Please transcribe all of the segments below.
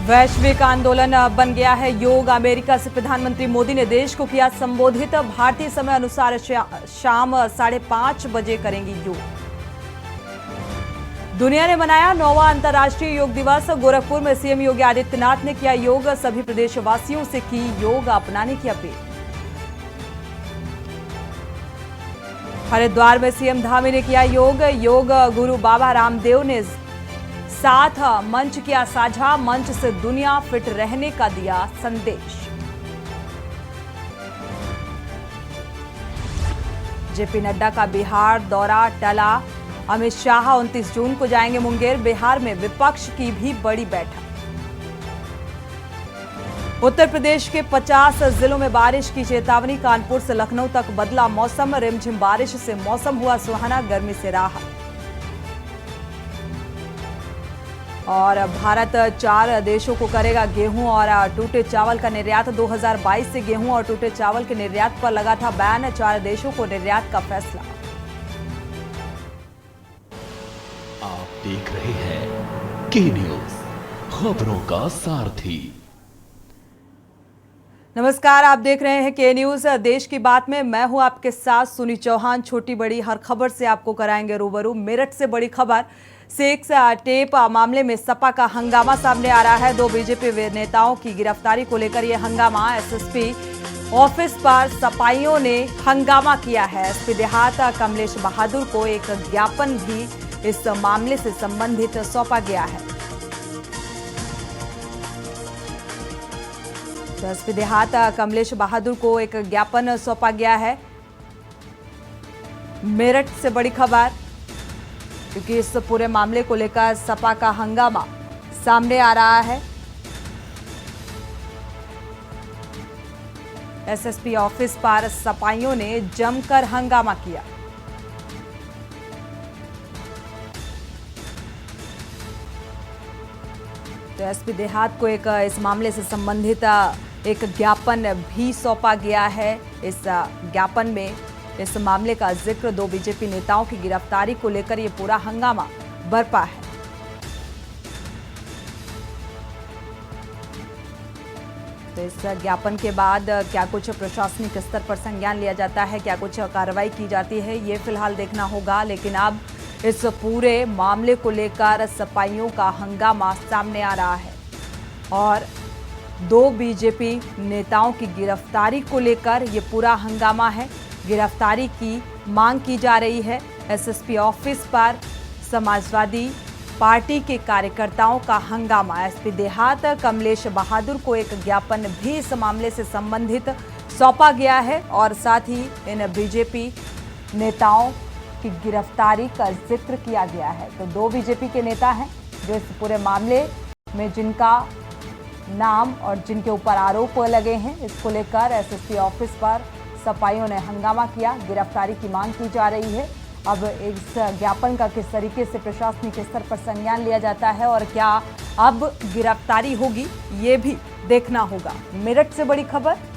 वैश्विक आंदोलन बन गया है योग। अमेरिका से प्रधानमंत्री मोदी ने देश को किया संबोधित। भारतीय समय अनुसार शाम 5:30 बजे करेंगी योग। दुनिया ने मनाया 9वां अंतर्राष्ट्रीय योग दिवस। गोरखपुर में सीएम योगी आदित्यनाथ ने किया योग। सभी प्रदेशवासियों से की योग अपनाने की अपील। हरिद्वार में सीएम धामी ने किया योग। योग गुरु बाबा रामदेव ने साथ मंच किया साझा। मंच से दुनिया फिट रहने का दिया संदेश। जेपी नड्डा का बिहार दौरा टला। अमित शाह 29 जून को जाएंगे मुंगेर। बिहार में विपक्ष की भी बड़ी बैठक। उत्तर प्रदेश के 50 जिलों में बारिश की चेतावनी। कानपुर से लखनऊ तक बदला मौसम। रिमझिम बारिश से मौसम हुआ सुहाना। गर्मी से राहत। और भारत 4 देशों को करेगा गेहूं और टूटे चावल का निर्यात। 2022 से गेहूं और टूटे चावल के निर्यात पर लगा था बैन। 4 देशों को निर्यात का फैसला। आप देख रहे हैं के न्यूज, खबरों का सारथी। नमस्कार, आप देख रहे हैं के न्यूज। देश की बात में मैं हूं आपके साथ सुनी चौहान। छोटी बड़ी हर खबर से आपको कराएंगे रूबरू। मेरठ से बड़ी खबर। सेक्स टेप मामले में सपा का हंगामा सामने आ रहा है। 2 बीजेपी नेताओं की गिरफ्तारी को लेकर यह हंगामा। एसएसपी ऑफिस पर सपाइयों ने हंगामा किया है। एसपी देहात कमलेश बहादुर को एक ज्ञापन भी इस मामले से संबंधित सौंपा गया है। तो एसपी देहात कमलेश बहादुर को एक ज्ञापन सौंपा गया है। मेरठ से बड़ी खबर, क्योंकि इस पूरे मामले को लेकर सपा का हंगामा सामने आ रहा है। एसएसपी ऑफिस पर सपाइयों ने जमकर हंगामा किया। तो एसपी देहात को एक इस मामले से संबंधित एक ज्ञापन भी सौंपा गया है। इस ज्ञापन में इस मामले का जिक्र 2 बीजेपी नेताओं की गिरफ्तारी को लेकर यह पूरा हंगामा बरपा है। तो इस ज्ञापन के बाद क्या कुछ प्रशासनिक स्तर पर संज्ञान लिया जाता है, क्या कुछ कार्रवाई की जाती है, ये फिलहाल देखना होगा। लेकिन अब इस पूरे मामले को लेकर सपाइयों का हंगामा सामने आ रहा है और 2 बीजेपी नेताओं की गिरफ्तारी को लेकर यह पूरा हंगामा है। गिरफ्तारी की मांग की जा रही है। एसएसपी ऑफिस पर समाजवादी पार्टी के कार्यकर्ताओं का हंगामा। एसपी देहात कमलेश बहादुर को एक ज्ञापन भी इस मामले से संबंधित सौंपा गया है और साथ ही इन बीजेपी नेताओं की गिरफ्तारी का जिक्र किया गया है। तो 2 बीजेपी के नेता हैं जो इस पूरे मामले में जिनका नाम और जिनके ऊपर आरोप लगे हैं, इसको लेकर एसएसपी ऑफिस पर सपाइयों ने हंगामा किया। गिरफ्तारी की मांग की जा रही है। अब इस ज्ञापन का किस तरीके से प्रशासनिक स्तर पर संज्ञान लिया जाता है और क्या अब गिरफ्तारी होगी, ये भी देखना होगा। मेरठ से बड़ी खबर।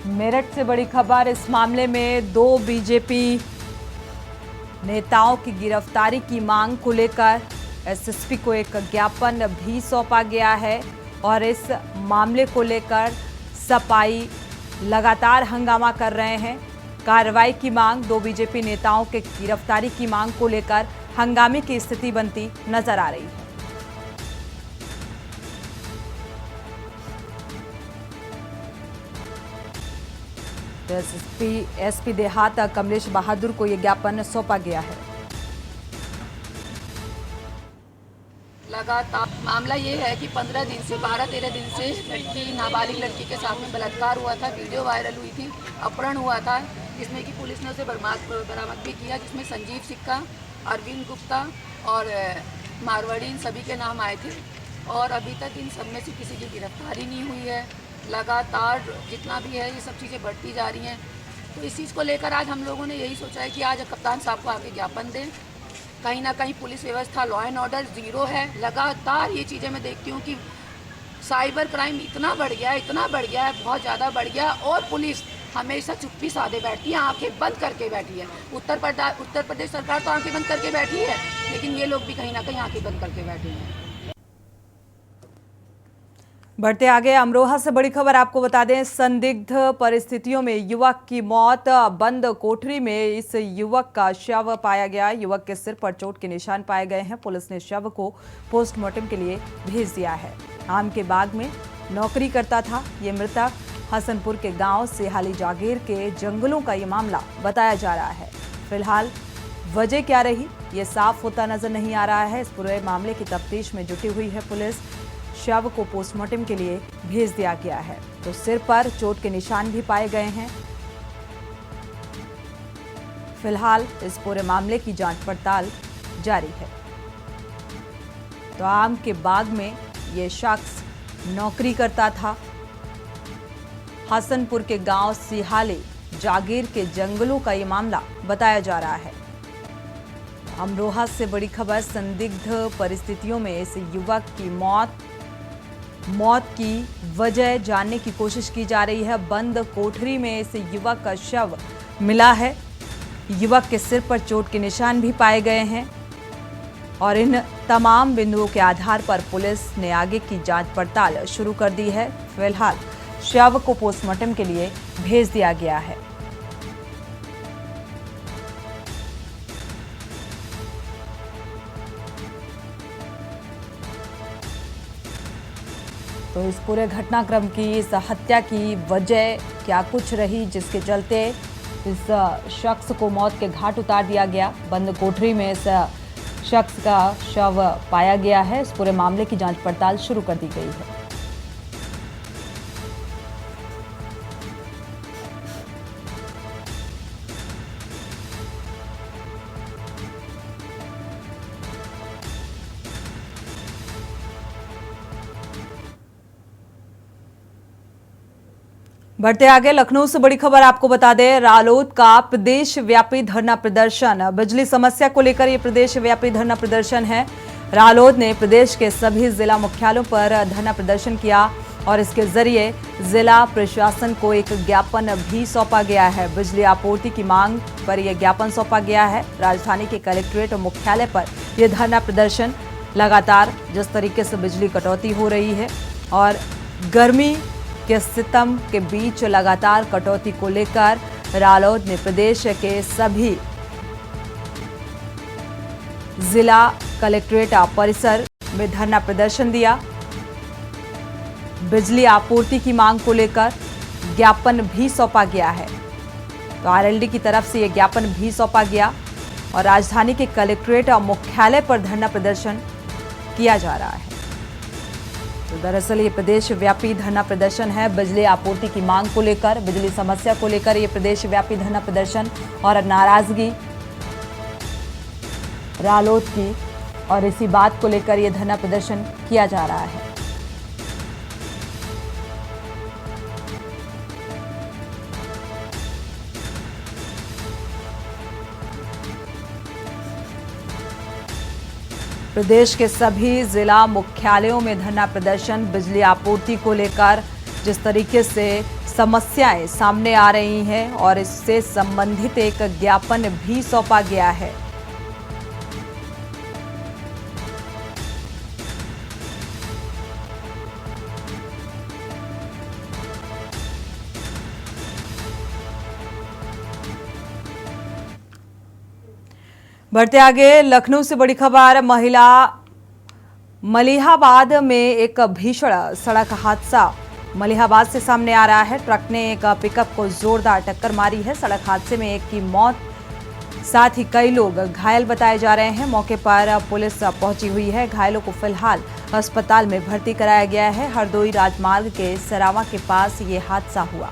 मेरठ से बड़ी खबर। इस मामले में 2 बीजेपी नेताओं की गिरफ्तारी की मांग को लेकर एसएसपी को एक ज्ञापन भी सौंपा गया है और इस मामले को लेकर सपाई लगातार हंगामा कर रहे हैं। कार्रवाई की मांग, 2 बीजेपी नेताओं के गिरफ्तारी की मांग को लेकर हंगामे की स्थिति बनती नजर आ रही है। तो एसपी देहात कमलेश बहादुर को यह ज्ञापन सौंपा गया है। लगातार मामला ये है कि 15 दिन से 12-13 दिन से लड़की, नाबालिग लड़की के साथ में बलात्कार हुआ था। वीडियो वायरल हुई थी, अपहरण हुआ था, जिसमें कि पुलिस ने उसे बरामद भी किया, जिसमें संजीव सिक्का, अरविंद गुप्ता और मारवाड़ी, इन सभी के नाम आए थे और अभी तक इन सब में से किसी की गिरफ्तारी नहीं हुई है। लगातार जितना भी है ये सब चीज़ें बढ़ती जा रही हैं। तो इस चीज़ को लेकर आज हम लोगों ने यही सोचा है कि आज कप्तान साहब को आके ज्ञापन दें। कहीं ना कहीं पुलिस व्यवस्था, लॉ एंड ऑर्डर ज़ीरो है। लगातार ये चीज़ें मैं देखती हूँ कि साइबर क्राइम इतना बढ़ गया है, बहुत ज़्यादा बढ़ गया, और पुलिस हमेशा चुप्पी साधे बैठती है, आंखें बंद करके बैठी है। उत्तर प्रदेश सरकार तो आंखें बंद करके बैठी है, लेकिन ये लोग भी कहीं ना कहीं आंखें बंद करके बैठे हैं। बढ़ते आगे, अमरोहा से बड़ी खबर आपको बता दें। संदिग्ध परिस्थितियों में युवक की मौत। बंद कोठरी में इस युवक का शव पाया गया। युवक के सिर पर चोट के निशान पाए गए हैं। पुलिस ने शव को पोस्टमार्टम के लिए भेज दिया है। आम के बाग में नौकरी करता था ये मृतक। हसनपुर के गांव सिहाली जागीर के जंगलों का ये मामला बताया जा रहा है। फिलहाल वजह क्या रही ये साफ होता नजर नहीं आ रहा है। इस पूरे मामले की तफ्तीश में जुटी हुई है पुलिस। शव को पोस्टमार्टम के लिए भेज दिया गया है। तो सिर पर चोट के निशान भी पाए गए हैं। फिलहाल इस पूरे मामले की जांच पड़ताल जारी है। तो आम के बाग में ये शख्स नौकरी करता था। हसनपुर के गांव सिहाली जागीर के जंगलों का ये मामला बताया जा रहा है। अमरोहा से बड़ी खबर। संदिग्ध परिस्थितियों में इस युवक की मौत की वजह जानने की कोशिश की जा रही है। बंद कोठरी में इस युवक का शव मिला है। युवक के सिर पर चोट के निशान भी पाए गए हैं और इन तमाम बिंदुओं के आधार पर पुलिस ने आगे की जांच पड़ताल शुरू कर दी है। फिलहाल शव को पोस्टमार्टम के लिए भेज दिया गया है। तो इस पूरे घटनाक्रम की, इस हत्या की वजह क्या कुछ रही जिसके चलते इस शख्स को मौत के घाट उतार दिया गया। बंद कोठरी में इस शख्स का शव पाया गया है। इस पूरे मामले की जांच पड़ताल शुरू कर दी गई है। बढ़ते आगे, लखनऊ से बड़ी खबर आपको बता दें। रालोद का प्रदेश व्यापी धरना प्रदर्शन। बिजली समस्या को लेकर यह प्रदेश व्यापी धरना प्रदर्शन है। रालोद ने प्रदेश के सभी जिला मुख्यालयों पर धरना प्रदर्शन किया और इसके जरिए जिला प्रशासन को एक ज्ञापन भी सौंपा गया है। बिजली आपूर्ति की मांग पर यह ज्ञापन सौंपा गया है। राजधानी के कलेक्ट्रेट और मुख्यालय पर यह धरना प्रदर्शन लगातार जिस तरीके से बिजली कटौती हो रही है और गर्मी के सितम के बीच लगातार कटौती को लेकर रालोद ने प्रदेश के सभी जिला कलेक्ट्रेट परिसर में धरना प्रदर्शन दिया। बिजली आपूर्ति की मांग को लेकर ज्ञापन भी सौंपा गया है। तो आरएलडी की तरफ से यह ज्ञापन भी सौंपा गया और राजधानी के कलेक्ट्रेट और मुख्यालय पर धरना प्रदर्शन किया जा रहा है। तो दरअसल ये प्रदेश व्यापी धरना प्रदर्शन है। बिजली आपूर्ति की मांग को लेकर, बिजली समस्या को लेकर ये प्रदेश व्यापी धरना प्रदर्शन और नाराजगी रालोद की, और इसी बात को लेकर ये धरना प्रदर्शन किया जा रहा है। प्रदेश के सभी जिला मुख्यालयों में धरना प्रदर्शन। बिजली आपूर्ति को लेकर जिस तरीके से समस्याएं सामने आ रही हैं और इससे संबंधित एक ज्ञापन भी सौंपा गया है। बढ़ते आगे, लखनऊ से बड़ी खबर। मलिहाबाद में एक भीषण सड़क हादसा मलिहाबाद से सामने आ रहा है। ट्रक ने एक पिकअप को जोरदार टक्कर मारी है। सड़क हादसे में एक की मौत, साथ ही कई लोग घायल बताए जा रहे हैं। मौके पर पुलिस पहुंची हुई है। घायलों को फिलहाल अस्पताल में भर्ती कराया गया है। हरदोई राजमार्ग के सरावा के पास ये हादसा हुआ।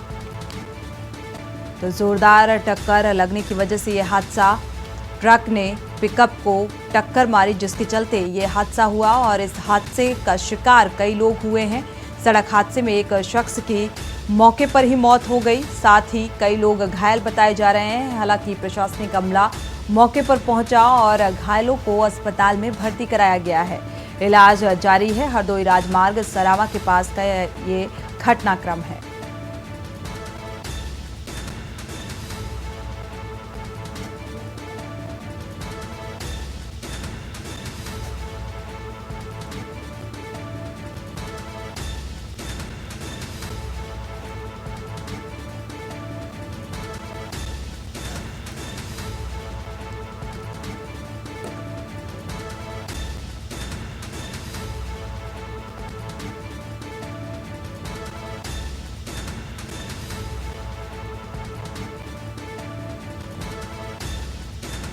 तो जोरदार टक्कर लगने की वजह से यह हादसा ट्रक ने पिकअप को टक्कर मारी, जिसके चलते ये हादसा हुआ और इस हादसे का शिकार कई लोग हुए हैं। सड़क हादसे में एक शख्स की मौके पर ही मौत हो गई, साथ ही कई लोग घायल बताए जा रहे हैं। हालांकि प्रशासनिक अमला मौके पर पहुंचा और घायलों को अस्पताल में भर्ती कराया गया है। इलाज जारी है। हरदोई राजमार्ग सरावा के पास का ये घटनाक्रम है।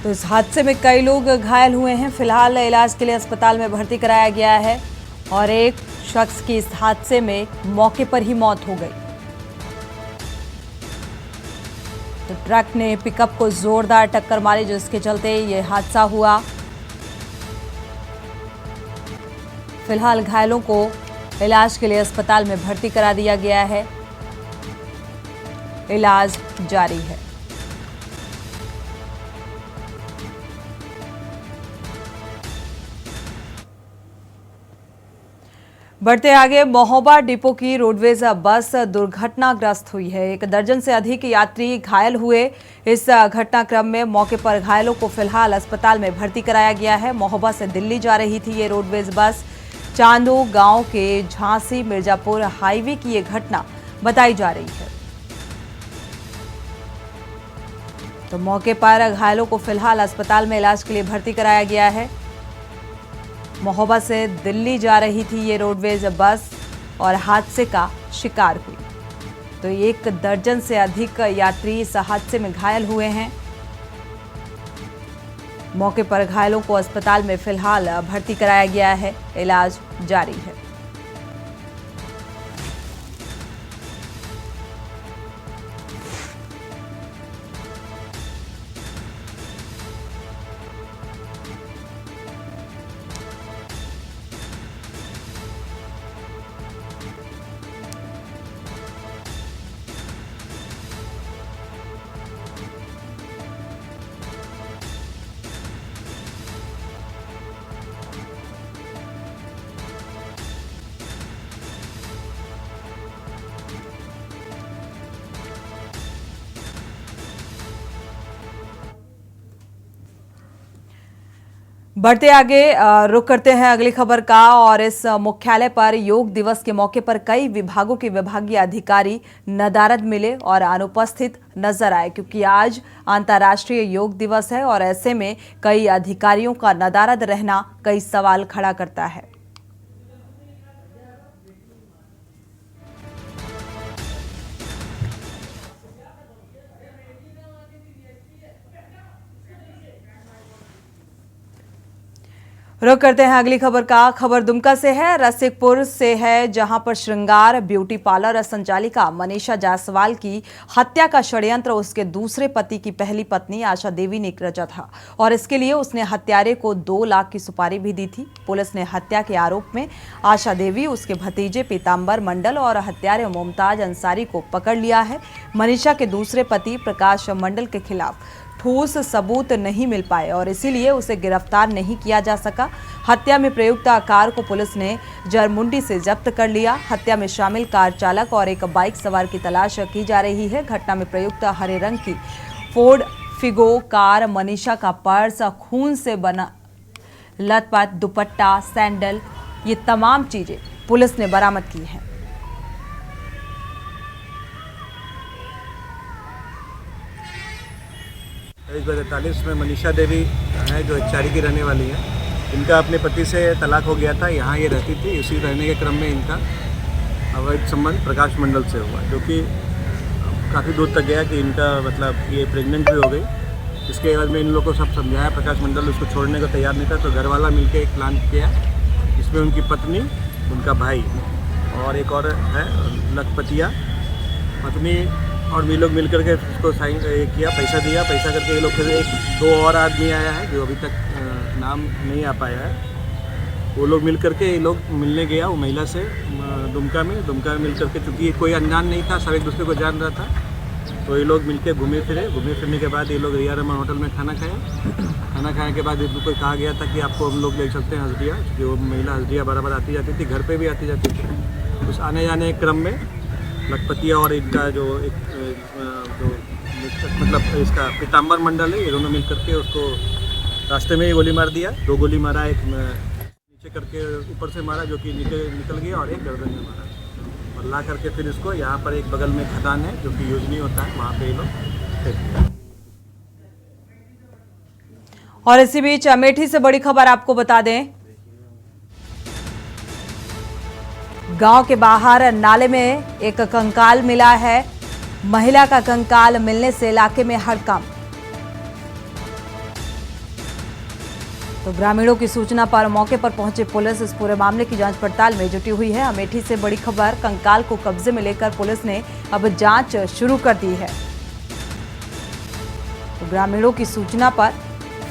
तो इस हादसे में कई लोग घायल हुए हैं। फिलहाल इलाज के लिए अस्पताल में भर्ती कराया गया है और एक शख्स की इस हादसे में मौके पर ही मौत हो गई। तो ट्रक ने पिकअप को जोरदार टक्कर मारी, जिसके चलते ये हादसा हुआ। फिलहाल घायलों को इलाज के लिए अस्पताल में भर्ती करा दिया गया है। इलाज जारी है। बढ़ते आगे, महोबा डिपो की रोडवेज बस दुर्घटनाग्रस्त हुई है। 1 दर्जन से अधिक यात्री घायल हुए। इस घटनाक्रम में मौके पर घायलों को फिलहाल अस्पताल में भर्ती कराया गया है। महोबा से दिल्ली जा रही थी ये रोडवेज बस। चांदो गांव के झांसी मिर्जापुर हाईवे की ये घटना बताई जा रही है। तो मौके पर घायलों को फिलहाल अस्पताल में इलाज के लिए भर्ती कराया गया है। महोबा से दिल्ली जा रही थी ये रोडवेज बस और हादसे का शिकार हुई। तो 1 दर्जन से अधिक यात्री इस हादसे में घायल हुए हैं। मौके पर घायलों को अस्पताल में फिलहाल भर्ती कराया गया है। इलाज जारी है। बढ़ते आगे रुक करते हैं अगली खबर का। और इस मुख्यालय पर योग दिवस के मौके पर कई विभागों के विभागीय अधिकारी नदारद मिले और अनुपस्थित नजर आए, क्योंकि आज अंतर्राष्ट्रीय योग दिवस है और ऐसे में कई अधिकारियों का नदारद रहना कई सवाल खड़ा करता है। रुक करते हैं अगली खबर का। खबर दुमका से है, रसिकपुर से है, जहां पर श्रृंगार ब्यूटी पार्लर संचालिका मनीषा जायसवाल की हत्या का षड्यंत्र उसके दूसरे पति की पहली पत्नी आशा देवी ने रचा था और इसके लिए उसने हत्यारे को 2 लाख की सुपारी भी दी थी। पुलिस ने हत्या के आरोप में आशा देवी, उसके भतीजे पीताम्बर मंडल और हत्यारे मुमताज अंसारी को पकड़ लिया है। मनीषा के दूसरे पति प्रकाश मंडल के खिलाफ ठोस सबूत नहीं मिल पाए और इसीलिए उसे गिरफ्तार नहीं किया जा सका। हत्या में प्रयुक्त कार को पुलिस ने जरमुंडी से जब्त कर लिया। हत्या में शामिल कार चालक और एक बाइक सवार की तलाश की जा रही है। घटना में प्रयुक्त हरे रंग की फोर्ड फिगो कार, मनीषा का पर्स, खून से बना लथपथ दुपट्टा, सैंडल, ये तमाम चीजें पुलिस ने बरामद की हैं। 1:43 में मनीषा देवी है जो चारी की रहने वाली है। इनका अपने पति से तलाक हो गया था, यहाँ ये रहती थी। इसी रहने के क्रम में इनका अवैध संबंध प्रकाश मंडल से हुआ, जो कि काफ़ी दूर तक गया कि इनका मतलब ये प्रेग्नेंट भी हो गई। इसके एवज में इन लोगों को सब समझाया, प्रकाश मंडल उसको छोड़ने को तैयार नहीं था, तो घर वाला मिलकर एक प्लान किया। इसमें उनकी पत्नी, उनका भाई और एक और है लखपतिया। पत्नी और भी लोग मिल करके उसको साइन किया, पैसा दिया, पैसा करके ये लोग फिर एक दो और आदमी आया है जो अभी तक नाम नहीं आ पाया है। वो लोग मिल करके ये लोग मिलने गया वो महिला से दुमका में मिल करके, चूँकि कोई अनजान नहीं था, सब एक दूसरे को जान रहा था, तो ये लोग मिलके घूमे फिरने के बाद ये लोग रिया रमन होटल में खाना खाने के बाद इनको कहा गया था कि आपको हम लोग ले चलते हैं हल्दिया, क्योंकि वो महिला हल्दिया बराबर आती जाती थी, घर पे भी आती जाती थी। उस आने जाने के क्रम में लखपतिया और इनका जो मतलब इसका पीताम्बर मंडल है, ये दोनों मिल करके उसको रास्ते में ही गोली मार दिया। 2 गोली मारा, एक नीचे करके ऊपर से मारा जो कि निकल गया, और एक गर्दन में मारा, और ला करके फिर इसको यहाँ पर एक बगल में खदान है जो कि यूज नहीं होता है, वहाँ पे ये लोग फेंक दिया। और इसी बीच अमेठी से बड़ी खबर आपको बता दें, गांव के बाहर नाले में एक कंकाल मिला है। महिला का कंकाल मिलने से इलाके में हड़कंप। तो ग्रामीणों की सूचना पर मौके पर पहुंची पुलिस इस पूरे मामले की जांच पड़ताल में जुटी हुई है। अमेठी से बड़ी खबर, कंकाल को कब्जे में लेकर पुलिस ने अब जांच शुरू कर दी है। तो ग्रामीणों की सूचना पर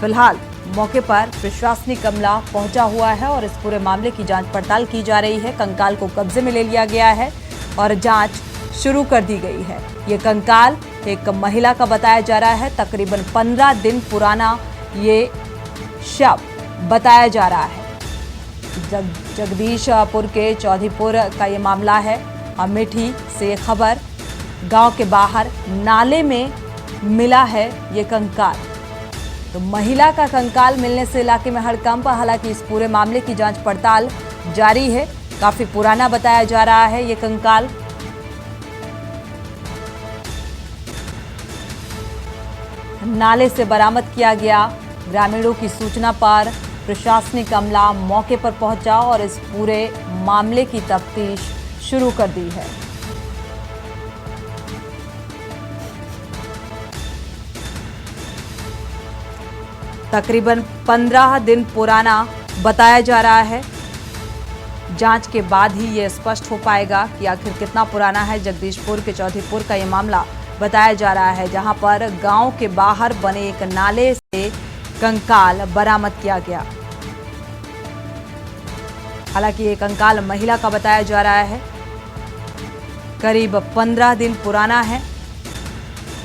फिलहाल मौके पर प्रशासनिक अमला पहुंचा हुआ है और इस पूरे मामले की जांच पड़ताल की जा रही है। कंकाल को कब्जे में ले लिया गया है और जांच शुरू कर दी गई है। ये कंकाल एक महिला का बताया जा रहा है। तकरीबन 15 दिन पुराना ये शव बताया जा रहा है। जगदीशपुर के चौधीपुर का ये मामला है। अमेठी से खबर, गांव के बाहर नाले में मिला है ये कंकाल। तो महिला का कंकाल मिलने से इलाके में हड़कंप। हालांकि इस पूरे मामले की जांच पड़ताल जारी है। काफी पुराना बताया जा रहा है ये कंकाल। नाले से बरामद किया गया। ग्रामीणों की सूचना पर प्रशासनिक अमला मौके पर पहुंचा और इस पूरे मामले की तफ्तीश शुरू कर दी है। तकरीबन 15 दिन पुराना बताया जा रहा है। जांच के बाद ही ये स्पष्ट हो पाएगा कि आखिर कितना पुराना है। जगदीशपुर के चौधीपुर का ये मामला बताया जा रहा है, जहां पर गांव के बाहर बने एक नाले से कंकाल बरामद किया गया। हालांकि ये कंकाल महिला का बताया जा रहा है। करीब 15 दिन पुराना है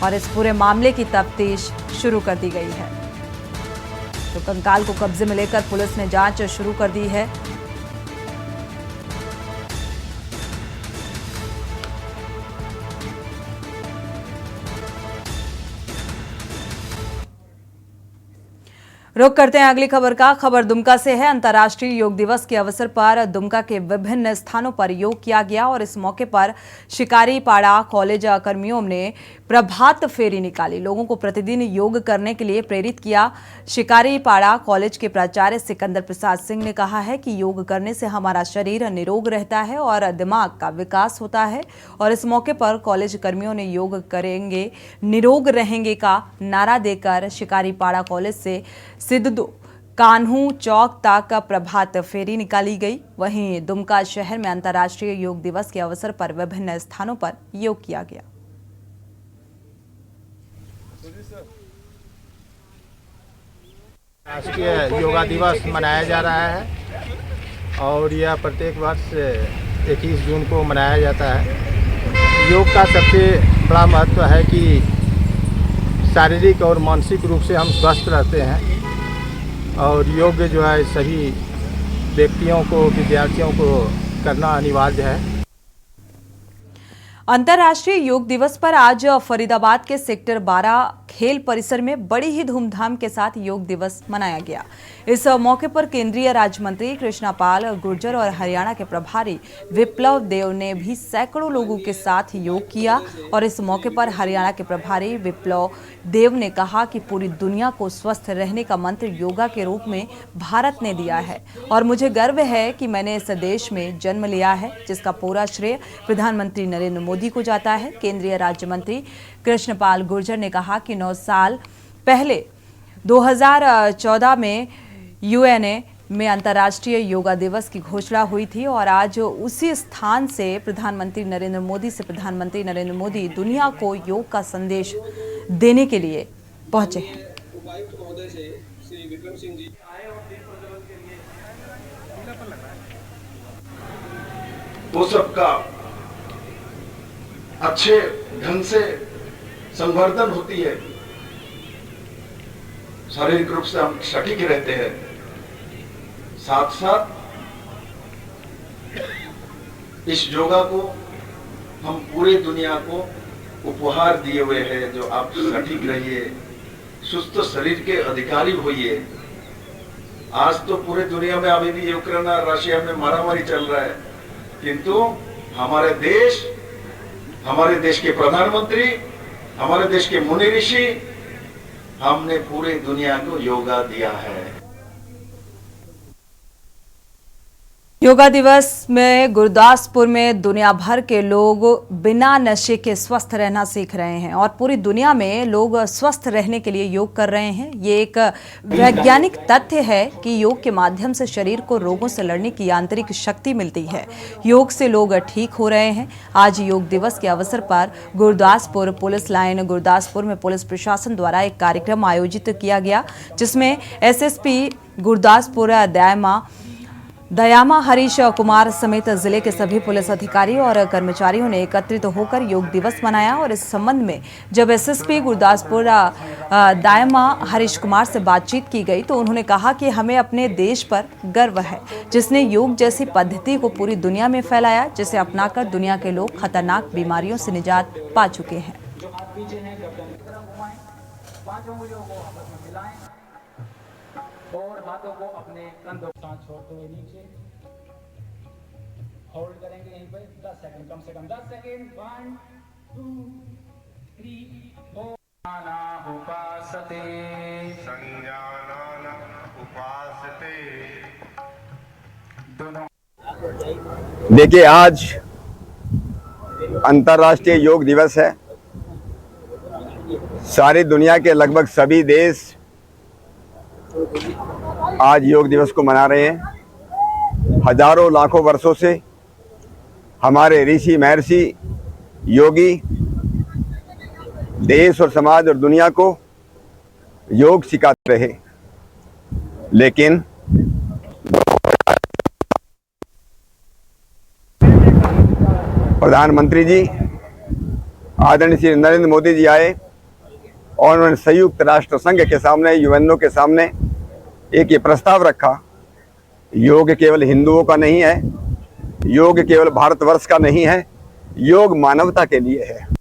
और इस पूरे मामले की तफ्तीश शुरू कर दी गई है। तो कंकाल को कब्जे में लेकर पुलिस ने जांच शुरू कर दी है। रुक करते हैं अगली खबर का। खबर दुमका से है। अंतर्राष्ट्रीय योग दिवस के अवसर पर दुमका के विभिन्न स्थानों पर योग किया गया और इस मौके पर शिकारीपाड़ा कॉलेज कर्मियों ने प्रभात फेरी निकाली। लोगों को प्रतिदिन योग करने के लिए प्रेरित किया। शिकारीपाड़ा कॉलेज के प्राचार्य सिकंदर प्रसाद सिंह ने कहा है कि योग करने से हमारा शरीर निरोग रहता है और दिमाग का विकास होता है। और इस मौके पर कॉलेज कर्मियों ने योग करेंगे निरोग रहेंगे का नारा देकर शिकारीपाड़ा कॉलेज से सिद्धू कान्हू चौक तक प्रभात फेरी निकाली गई। वहीं दुमका शहर में अंतर्राष्ट्रीय योग दिवस के अवसर पर विभिन्न स्थानों पर योग किया गया। राष्ट्रीय योगा दिवस मनाया जा रहा है और यह प्रत्येक वर्ष 21 जून को मनाया जाता है। योग का सबसे बड़ा महत्व है कि शारीरिक और मानसिक रूप से हम स्वस्थ रहते हैं और योग जो है सभी व्यक्तियों को, विद्यार्थियों को करना अनिवार्य है। अंतर्राष्ट्रीय योग दिवस पर आज फरीदाबाद के सेक्टर 12 खेल परिसर में बड़ी ही धूमधाम के साथ योग दिवस मनाया गया। इस मौके पर केंद्रीय राज्य मंत्री कृष्णपाल गुर्जर और हरियाणा के प्रभारी विप्लव देव ने भी सैकड़ों लोगों के साथ योग किया। और इस मौके पर हरियाणा के प्रभारी विप्लव देव ने कहा कि पूरी दुनिया को स्वस्थ रहने का मंत्र योगा के रूप में भारत ने दिया है और मुझे गर्व है कि मैंने इस देश में जन्म लिया है, जिसका पूरा श्रेय प्रधानमंत्री नरेंद्र मोदी को जाता है। केंद्रीय राज्य मंत्री कृष्णपाल गुर्जर ने कहा कि 9 साल पहले 2014 में यूएन में अंतर्राष्ट्रीय योगा दिवस की घोषणा हुई थी और आज उसी स्थान से प्रधानमंत्री नरेंद्र मोदी दुनिया को योग का संदेश देने के लिए पहुंचे हैं। वो सबका अच्छे ढंग से संवर्धन होती है, शारीरिक रूप से हम सटीक रहते हैं, साथ साथ इस योगा को हम पूरी दुनिया को उपहार दिए हुए हैं। जो आप सटीक रहिए, सुस्त शरीर के अधिकारी होइए। आज तो पूरे दुनिया में अभी भी यूक्रेन और रशिया में मारामारी चल रहा है, किंतु हमारे देश के प्रधानमंत्री, हमारे देश के मुनि ऋषि, हमने पूरी दुनिया को योगा दिया है। योगा दिवस में गुरदासपुर में दुनिया भर के लोग बिना नशे के स्वस्थ रहना सीख रहे हैं और पूरी दुनिया में लोग स्वस्थ रहने के लिए योग कर रहे हैं। ये एक वैज्ञानिक तथ्य है कि योग के माध्यम से शरीर को रोगों से लड़ने की आंतरिक शक्ति मिलती है। योग से लोग ठीक हो रहे हैं। आज योग दिवस के अवसर पर गुरदासपुर पुलिस लाइन गुरदासपुर में पुलिस प्रशासन द्वारा एक कार्यक्रम आयोजित किया गया, जिसमें एसएसपी गुरदासपुर दयामा हरीश कुमार समेत जिले के सभी पुलिस अधिकारी और कर्मचारियों ने एकत्रित होकर योग दिवस मनाया। और इस संबंध में जब एसएसपी गुरदासपुर दयामा हरीश कुमार से बातचीत की गई तो उन्होंने कहा कि हमें अपने देश पर गर्व है, जिसने योग जैसी पद्धति को पूरी दुनिया में फैलाया, जिसे अपनाकर दुनिया के लोग खतरनाक बीमारियों से निजात पा चुके हैं। और हाथों को अपने कंधों के साथ छोड़ते हुए नीचे होल्ड करेंगे यहीं पे 10 सेकंड, कम से कम 10 सेकंड। 1 2 3 4 उपासते संज्ञानान उपासते। दोनों देखिए, आज अंतर्राष्ट्रीय योग दिवस है। सारी दुनिया के लगभग सभी देश आज योग दिवस को मना रहे हैं। हजारों लाखों वर्षों से हमारे ऋषि महर्षि योगी देश और समाज और दुनिया को योग सिखाते रहे, लेकिन प्रधानमंत्री जी आदरणीय श्री नरेंद्र मोदी जी आए और उन्होंने संयुक्त राष्ट्र संघ के सामने, यूएनओ के सामने एक ये प्रस्ताव रखा, योग केवल हिंदुओं का नहीं है, योग केवल भारतवर्ष का नहीं है, योग मानवता के लिए है।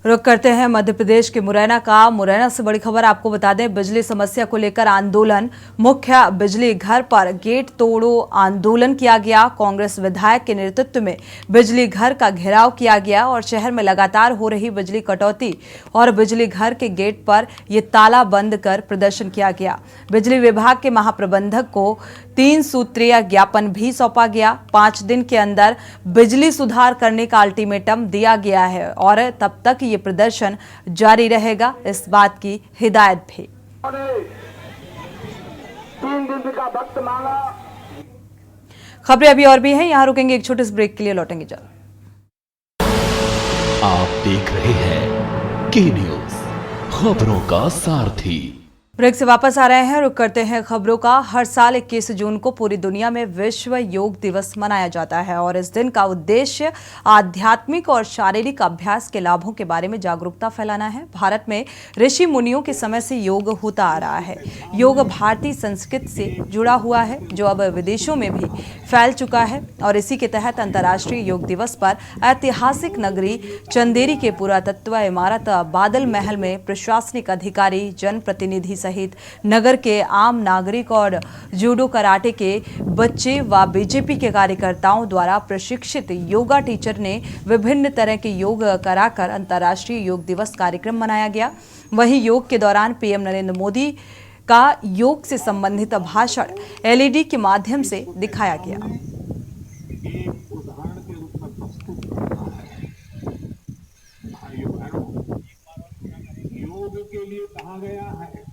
रुक करते हैं मध्य प्रदेश के मुरैना का। मुरैना से बड़ी खबर आपको बता दें, बिजली समस्या को लेकर आंदोलन। मुख्य बिजली घर पर गेट तोड़ो आंदोलन किया गया। कांग्रेस विधायक के नेतृत्व में बिजली घर का घेराव किया गया और शहर में लगातार हो रही बिजली कटौती और बिजली घर के गेट पर ये ताला बंद कर प्रदर्शन किया गया। बिजली विभाग के महाप्रबंधक को 3 सूत्रीय ज्ञापन भी सौंपा गया। 5 दिन के अंदर बिजली सुधार करने का अल्टीमेटम दिया गया है और तब तक ये प्रदर्शन जारी रहेगा, इस बात की हिदायत भी। 3 दिन का वक्त मांगा। खबरें अभी और भी हैं, यहां रुकेंगे एक छोटे से ब्रेक के लिए, लौटेंगे जल्द। आप देख रहे हैं के न्यूज, खबरों का सारथी। ब्रेक से वापस आ रहे हैं, रुक करते हैं खबरों का। हर साल 21 जून को पूरी दुनिया में विश्व योग दिवस मनाया जाता है और इस दिन का उद्देश्य आध्यात्मिक और शारीरिक अभ्यास के लाभों के बारे में जागरूकता फैलाना है। भारत में ऋषि मुनियों के समय से योग होता आ रहा है। योग भारतीय संस्कृति से जुड़ा हुआ है, जो अब विदेशों में भी फैल चुका है और इसी के तहत अंतर्राष्ट्रीय योग दिवस पर ऐतिहासिक नगरी चंदेरी के पुरातत्व इमारत बादल महल में प्रशासनिक अधिकारी, जनप्रतिनिधि सहित नगर के आम नागरिक और जूडो कराटे के बच्चे व बीजेपी के कार्यकर्ताओं द्वारा प्रशिक्षित योगा टीचर ने विभिन्न तरह के योग कराकर अंतर्राष्ट्रीय योग दिवस कार्यक्रम मनाया गया। वहीं योग के दौरान पीएम नरेंद्र मोदी का योग से संबंधित भाषण एलईडी के माध्यम से दिखाया गया। योग के लिए कहा गया है,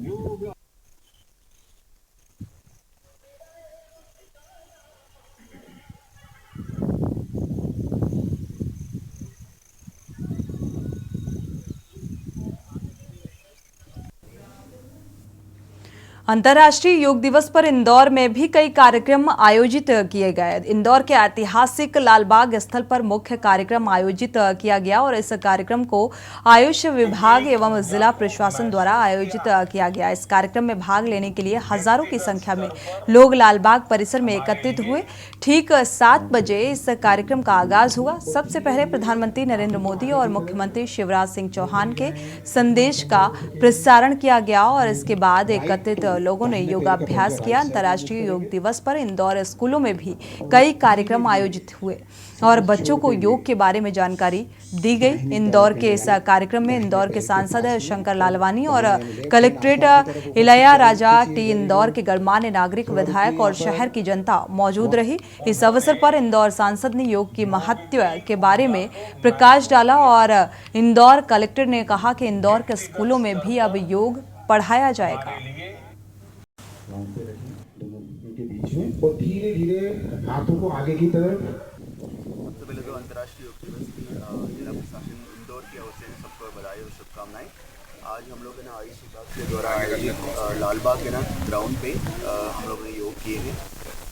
योग अंतर्राष्ट्रीय योग दिवस पर इंदौर में भी कई कार्यक्रम आयोजित किए गए। इंदौर के ऐतिहासिक लालबाग स्थल पर मुख्य कार्यक्रम आयोजित किया गया और इस कार्यक्रम को आयुष विभाग एवं जिला प्रशासन द्वारा आयोजित किया गया। इस कार्यक्रम में भाग लेने के लिए हजारों की संख्या में लोग लालबाग परिसर में एकत्रित हुए। ठीक 7 बजे इस कार्यक्रम का आगाज हुआ। सबसे पहले प्रधानमंत्री नरेंद्र मोदी और मुख्यमंत्री शिवराज सिंह चौहान के संदेश का प्रसारण किया गया और इसके बाद एकत्रित लोगों ने योगाभ्यास किया। अंतर्राष्ट्रीय योग दिवस पर इंदौर स्कूलों में भी कई कार्यक्रम आयोजित हुए और बच्चों को योग के बारे में जानकारी दी गई। इंदौर के इस कार्यक्रम में इंदौर के सांसद शंकर लालवानी और कलेक्ट्रेट इलैया राजा टी इंदौर के गणमान्य नागरिक, विधायक और शहर की जनता मौजूद रही। इस अवसर पर इंदौर सांसद ने योग की महत्व के बारे में प्रकाश डाला और इंदौर कलेक्टर ने कहा कि इंदौर के स्कूलों में भी अब योग पढ़ाया जाएगा। और धीरे धीरे हाथों को आगे की तरफ। सबसे पहले तो अंतर्राष्ट्रीय योग दिवस की जिला प्रशासन इंदौर की ओर से सबको बधाई और शुभकामनाएं। आज हम लोग ना आयुष विभाग के द्वारा आयोजित लालबाग के ना ग्राउंड पे हम लोग ने योग किए हैं।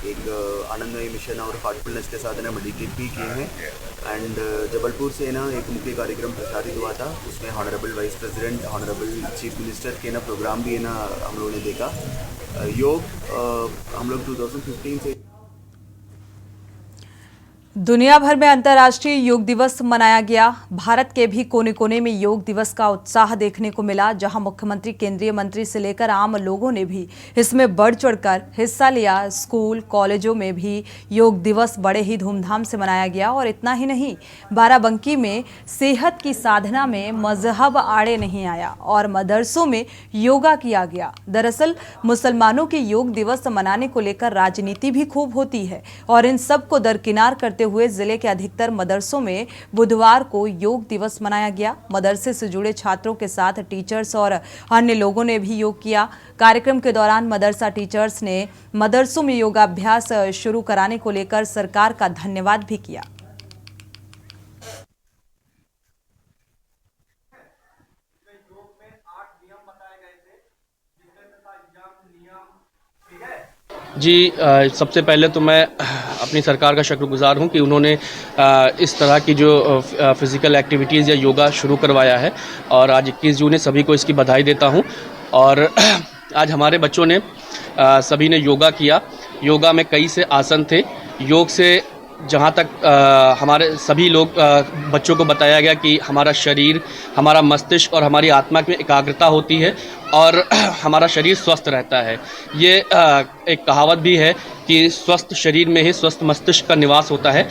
एक आनंदमय मिशन और हार्टफुलनेस के साथ ना मेडिटेट भी किए हैं। एंड जबलपुर से ना एक मुख्य कार्यक्रम प्रसारित हुआ था, उसमें honourable vice president, honourable chief minister के ना प्रोग्राम भी है ना हम लोगों ने देखा। योग हम लोग 2015 से दुनिया भर में अंतर्राष्ट्रीय योग दिवस मनाया गया। भारत के भी कोने कोने में योग दिवस का उत्साह देखने को मिला, जहां मुख्यमंत्री, केंद्रीय मंत्री से लेकर आम लोगों ने भी इसमें बढ़ चढ़कर हिस्सा लिया। स्कूल कॉलेजों में भी योग दिवस बड़े ही धूमधाम से मनाया गया और इतना ही नहीं, बाराबंकी में सेहत की साधना में मजहब आड़े नहीं आया और मदरसों में योगा किया गया। दरअसल मुसलमानों के योग दिवस मनाने को लेकर राजनीति भी खूब होती है और इन सब को दरकिनार करते हुए जिले के अधिकतर मदरसों में बुधवार को योग दिवस मनाया गया। मदरसे से जुड़े छात्रों के साथ टीचर्स और अन्य लोगों ने भी योग किया। कार्यक्रम के दौरान मदरसा टीचर्स ने मदरसों में योगाभ्यास शुरू कराने को लेकर सरकार का धन्यवाद भी किया। जी, सबसे पहले तो मैं अपनी सरकार का शुक्रगुजार हूं कि उन्होंने इस तरह की जो फिज़िकल एक्टिविटीज़ या योगा शुरू करवाया है और आज 21 जून है, सभी को इसकी बधाई देता हूं। और आज हमारे बच्चों ने सभी ने योगा किया। योगा में कई से आसन थे। योग से जहाँ तक हमारे सभी लोग बच्चों को बताया गया कि हमारा शरीर, हमारा मस्तिष्क और हमारी आत्मा में एकाग्रता होती है और हमारा शरीर स्वस्थ रहता है। ये एक कहावत भी है कि स्वस्थ शरीर में ही स्वस्थ मस्तिष्क का निवास होता है।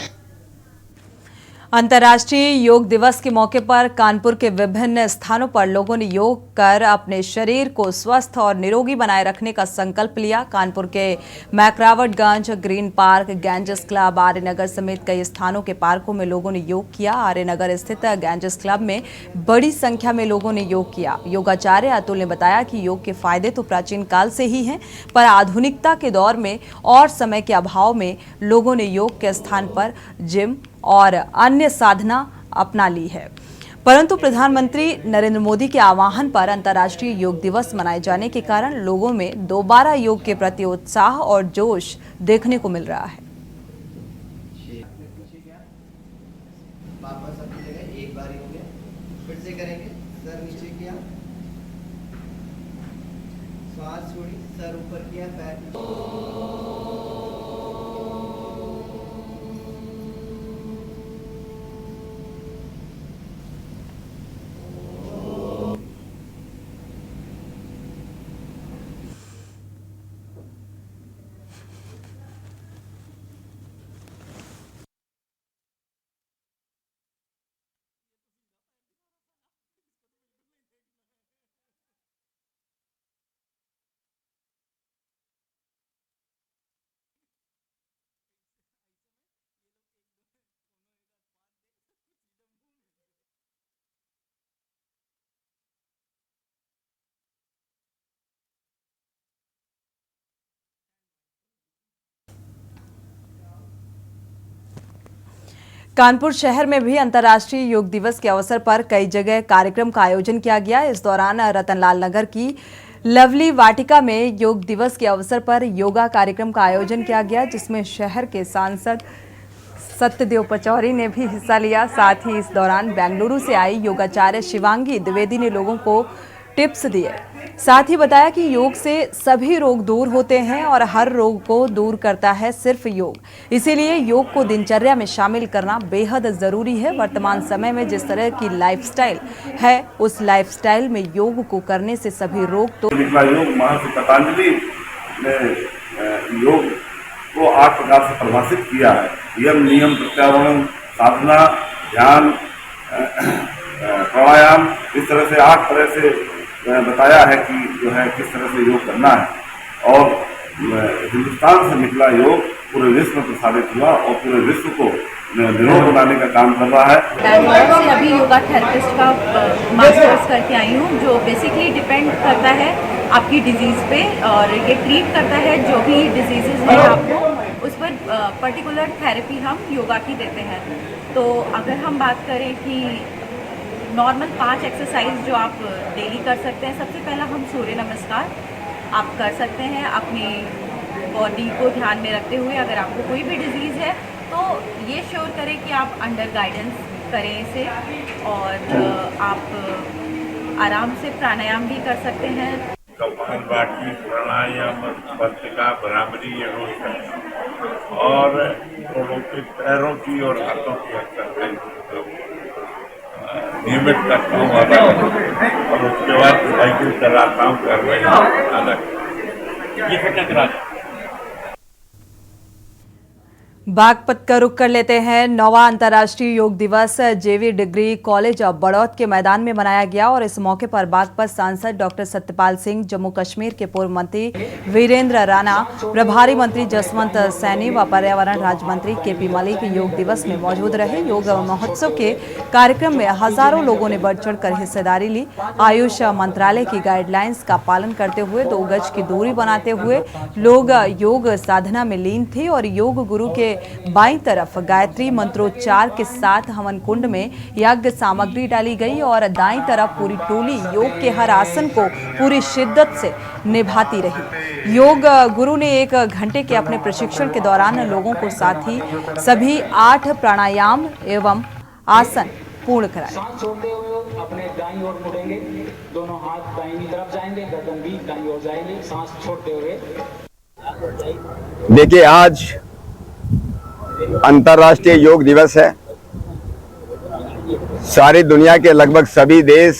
अंतर्राष्ट्रीय योग दिवस के मौके पर कानपुर के विभिन्न स्थानों पर लोगों ने योग कर अपने शरीर को स्वस्थ और निरोगी बनाए रखने का संकल्प लिया। कानपुर के McRobertganj, Green Park, Ganges Club, Aryanagar समेत कई स्थानों के पार्कों में लोगों ने योग किया। आर्यनगर स्थित गैंजेस क्लब में बड़ी संख्या में लोगों ने योग किया। योगाचार्य अतुल ने बताया कि योग के फायदे तो प्राचीन काल से ही हैं, पर आधुनिकता के दौर में और समय के अभाव में लोगों ने योग के स्थान पर जिम और अन्य साधना अपना ली है। परंतु प्रधानमंत्री नरेंद्र मोदी के आह्वान पर अंतर्राष्ट्रीय योग दिवस मनाए जाने के कारण लोगों में दोबारा योग के प्रति उत्साह और जोश देखने को मिल रहा है। वापस अपनी जगह एक बार ही हो गया, फिर से करेंगे। सर नीचे किया, श्वास छोड़ी, सर ऊपर किया, पैर कानपुर शहर में भी अंतर्राष्ट्रीय योग दिवस के अवसर पर कई जगह कार्यक्रम का आयोजन किया गया। इस दौरान रतनलाल नगर की लवली वाटिका में योग दिवस के अवसर पर योगा कार्यक्रम का आयोजन किया गया, जिसमें शहर के सांसद सत्यदेव पचौरी ने भी हिस्सा लिया। साथ ही इस दौरान बेंगलुरु से आई योगाचार्य शिवांगी द्विवेदी ने लोगों को टिप्स दिए। साथ ही बताया कि योग से सभी रोग दूर होते हैं और हर रोग को दूर करता है सिर्फ योग। इसीलिए योग को दिनचर्या में शामिल करना बेहद जरूरी है। वर्तमान समय में जिस तरह की लाइफस्टाइल है, उस लाइफस्टाइल में योग को करने से सभी रोग तो योग महर्षि पतंजलि ने योग को 8 प्रकार से परिभाषित किया है। यम, नियम, प्रत्यारोहण, साधना, ध्यान, प्राणायाम, इस तरह से 8 तरह से बताया है कि जो है किस तरह से योग करना है। और हिंदुस्तान से निकला योग पूरे विश्व में प्रसारित हुआ और पूरे विश्व को निरोग बनाने का काम कर रहा है। बैंगलोर से अभी योगा थेरेपिस्ट का मास्टर्स करके आई हूँ, जो बेसिकली डिपेंड करता है आपकी डिजीज़ पे, और ये ट्रीट करता है जो भी डिजीज़ेज हैं आपको, उस पर पर्टिकुलर थेरेपी हम योगा की देते हैं। तो अगर हम बात करें कि नॉर्मल 5 एक्सरसाइज जो आप डेली कर सकते हैं, सबसे पहला हम सूर्य नमस्कार आप कर सकते हैं अपनी बॉडी को ध्यान में रखते हुए। अगर आपको कोई भी डिजीज़ है तो ये श्योर करें कि आप अंडर गाइडेंस करें इसे, और आप आराम से प्राणायाम भी कर सकते हैं। कपालभाति, प्राणायाम, भस्त्रिका, भ्रामरी, ये रोज करें। और पैरों की और हाथों की एक्सरसाइज नियमित करता हूँ और उसके बाद साइकिल चलाता हूँ घर में अलग। ये क्या करा बागपत का रुख कर लेते हैं। 9वां अंतर्राष्ट्रीय योग दिवस जेवी डिग्री कॉलेज ऑफ बड़ौद के मैदान में मनाया गया और इस मौके पर बागपत सांसद डॉक्टर सत्यपाल सिंह, जम्मू कश्मीर के पूर्व मंत्री वीरेंद्र राणा, प्रभारी मंत्री जसवंत सैनी व पर्यावरण राज्य मंत्री केपी मलिक योग दिवस में मौजूद रहे। योग महोत्सव के कार्यक्रम में हजारों लोगों ने बढ़ चढ़कर हिस्सेदारी ली। आयुष मंत्रालय की गाइडलाइंस का पालन करते हुए 2 गज की दूरी बनाते हुए लोग योग साधना में लीन थे और योग गुरु के बाईं तरफ गायत्री मंत्रोच्चार के साथ हवन कुंड में यज्ञ सामग्री डाली गई और दाईं तरफ पूरी टोली योग के हर आसन को पूरी शिद्दत से निभाती रही। योग गुरु ने 1 घंटे के अपने प्रशिक्षण के दौरान लोगों को साथ ही सभी 8 प्राणायाम एवं आसन पूर्ण कराए। सांस छोड़ते हुए अपने दाईं ओर मुड़ेंगे, दोनों हाथ दाहिनी तरफ जाएंगे, गर्दन भी दाईं ओर जाएंगे। सांस छोड़ते हुए देखिए, आज अंतर्राष्ट्रीय योग दिवस है। सारी दुनिया के लगभग सभी देश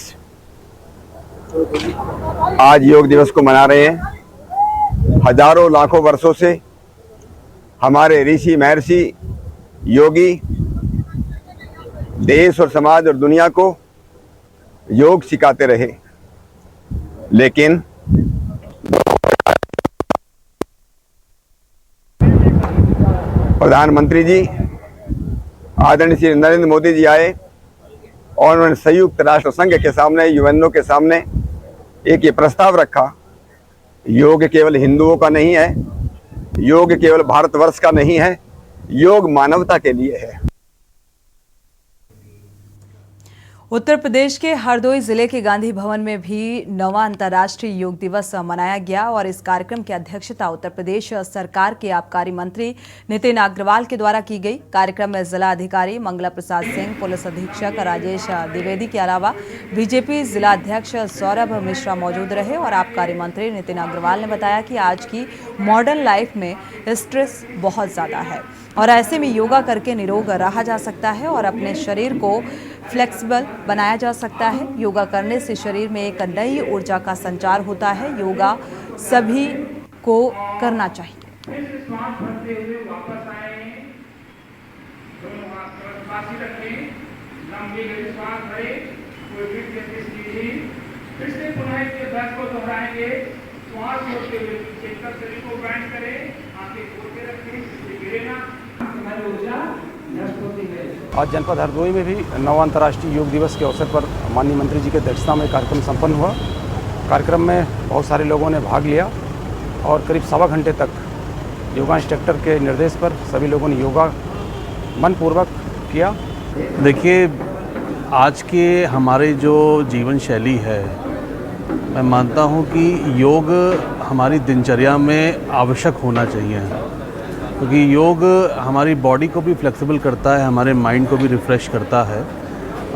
आज योग दिवस को मना रहे हैं। हजारों लाखों वर्षों से हमारे ऋषि महर्षि योगी देश और समाज और दुनिया को योग सिखाते रहे, लेकिन प्रधानमंत्री जी आदरणीय श्री नरेंद्र मोदी जी आए और उन्होंने संयुक्त राष्ट्र संघ के सामने, यूएनओ के सामने एक ये प्रस्ताव रखा, योग केवल हिंदुओं का नहीं है, योग केवल भारतवर्ष का नहीं है, योग मानवता के लिए है। उत्तर प्रदेश के हरदोई जिले के गांधी भवन में भी 9वां अंतर्राष्ट्रीय योग दिवस मनाया गया और इस कार्यक्रम की अध्यक्षता उत्तर प्रदेश सरकार के आबकारी मंत्री नितिन अग्रवाल के द्वारा की गई। कार्यक्रम में जिला अधिकारी मंगला प्रसाद सिंह, पुलिस अधीक्षक राजेश द्विवेदी के अलावा बीजेपी जिला अध्यक्ष सौरभ मिश्रा मौजूद रहे और आबकारी मंत्री नितिन अग्रवाल ने बताया कि आज की मॉडर्न लाइफ में स्ट्रेस बहुत ज्यादा है और ऐसे में योगा करके निरोग रहा जा सकता है और अपने शरीर को फ्लेक्सिबल बनाया जा सकता है। योगा करने से शरीर में एक नई ऊर्जा का संचार होता है। योगा सभी को करना चाहिए। आज जनपद हरदोई में भी 9वां अंतर्राष्ट्रीय योग दिवस के अवसर पर माननीय मंत्री जी की अध्यक्षता में कार्यक्रम संपन्न हुआ। कार्यक्रम में बहुत सारे लोगों ने भाग लिया और करीब 1.25 घंटे तक योगा इंस्ट्रक्टर के निर्देश पर सभी लोगों ने योगा मनपूर्वक किया। देखिए, आज के हमारे जो जीवन शैली है मैं मानता हूं कि योग हमारी दिनचर्या में आवश्यक होना चाहिए, क्योंकि योग हमारी बॉडी को भी फ्लेक्सिबल करता है, हमारे माइंड को भी रिफ़्रेश करता है।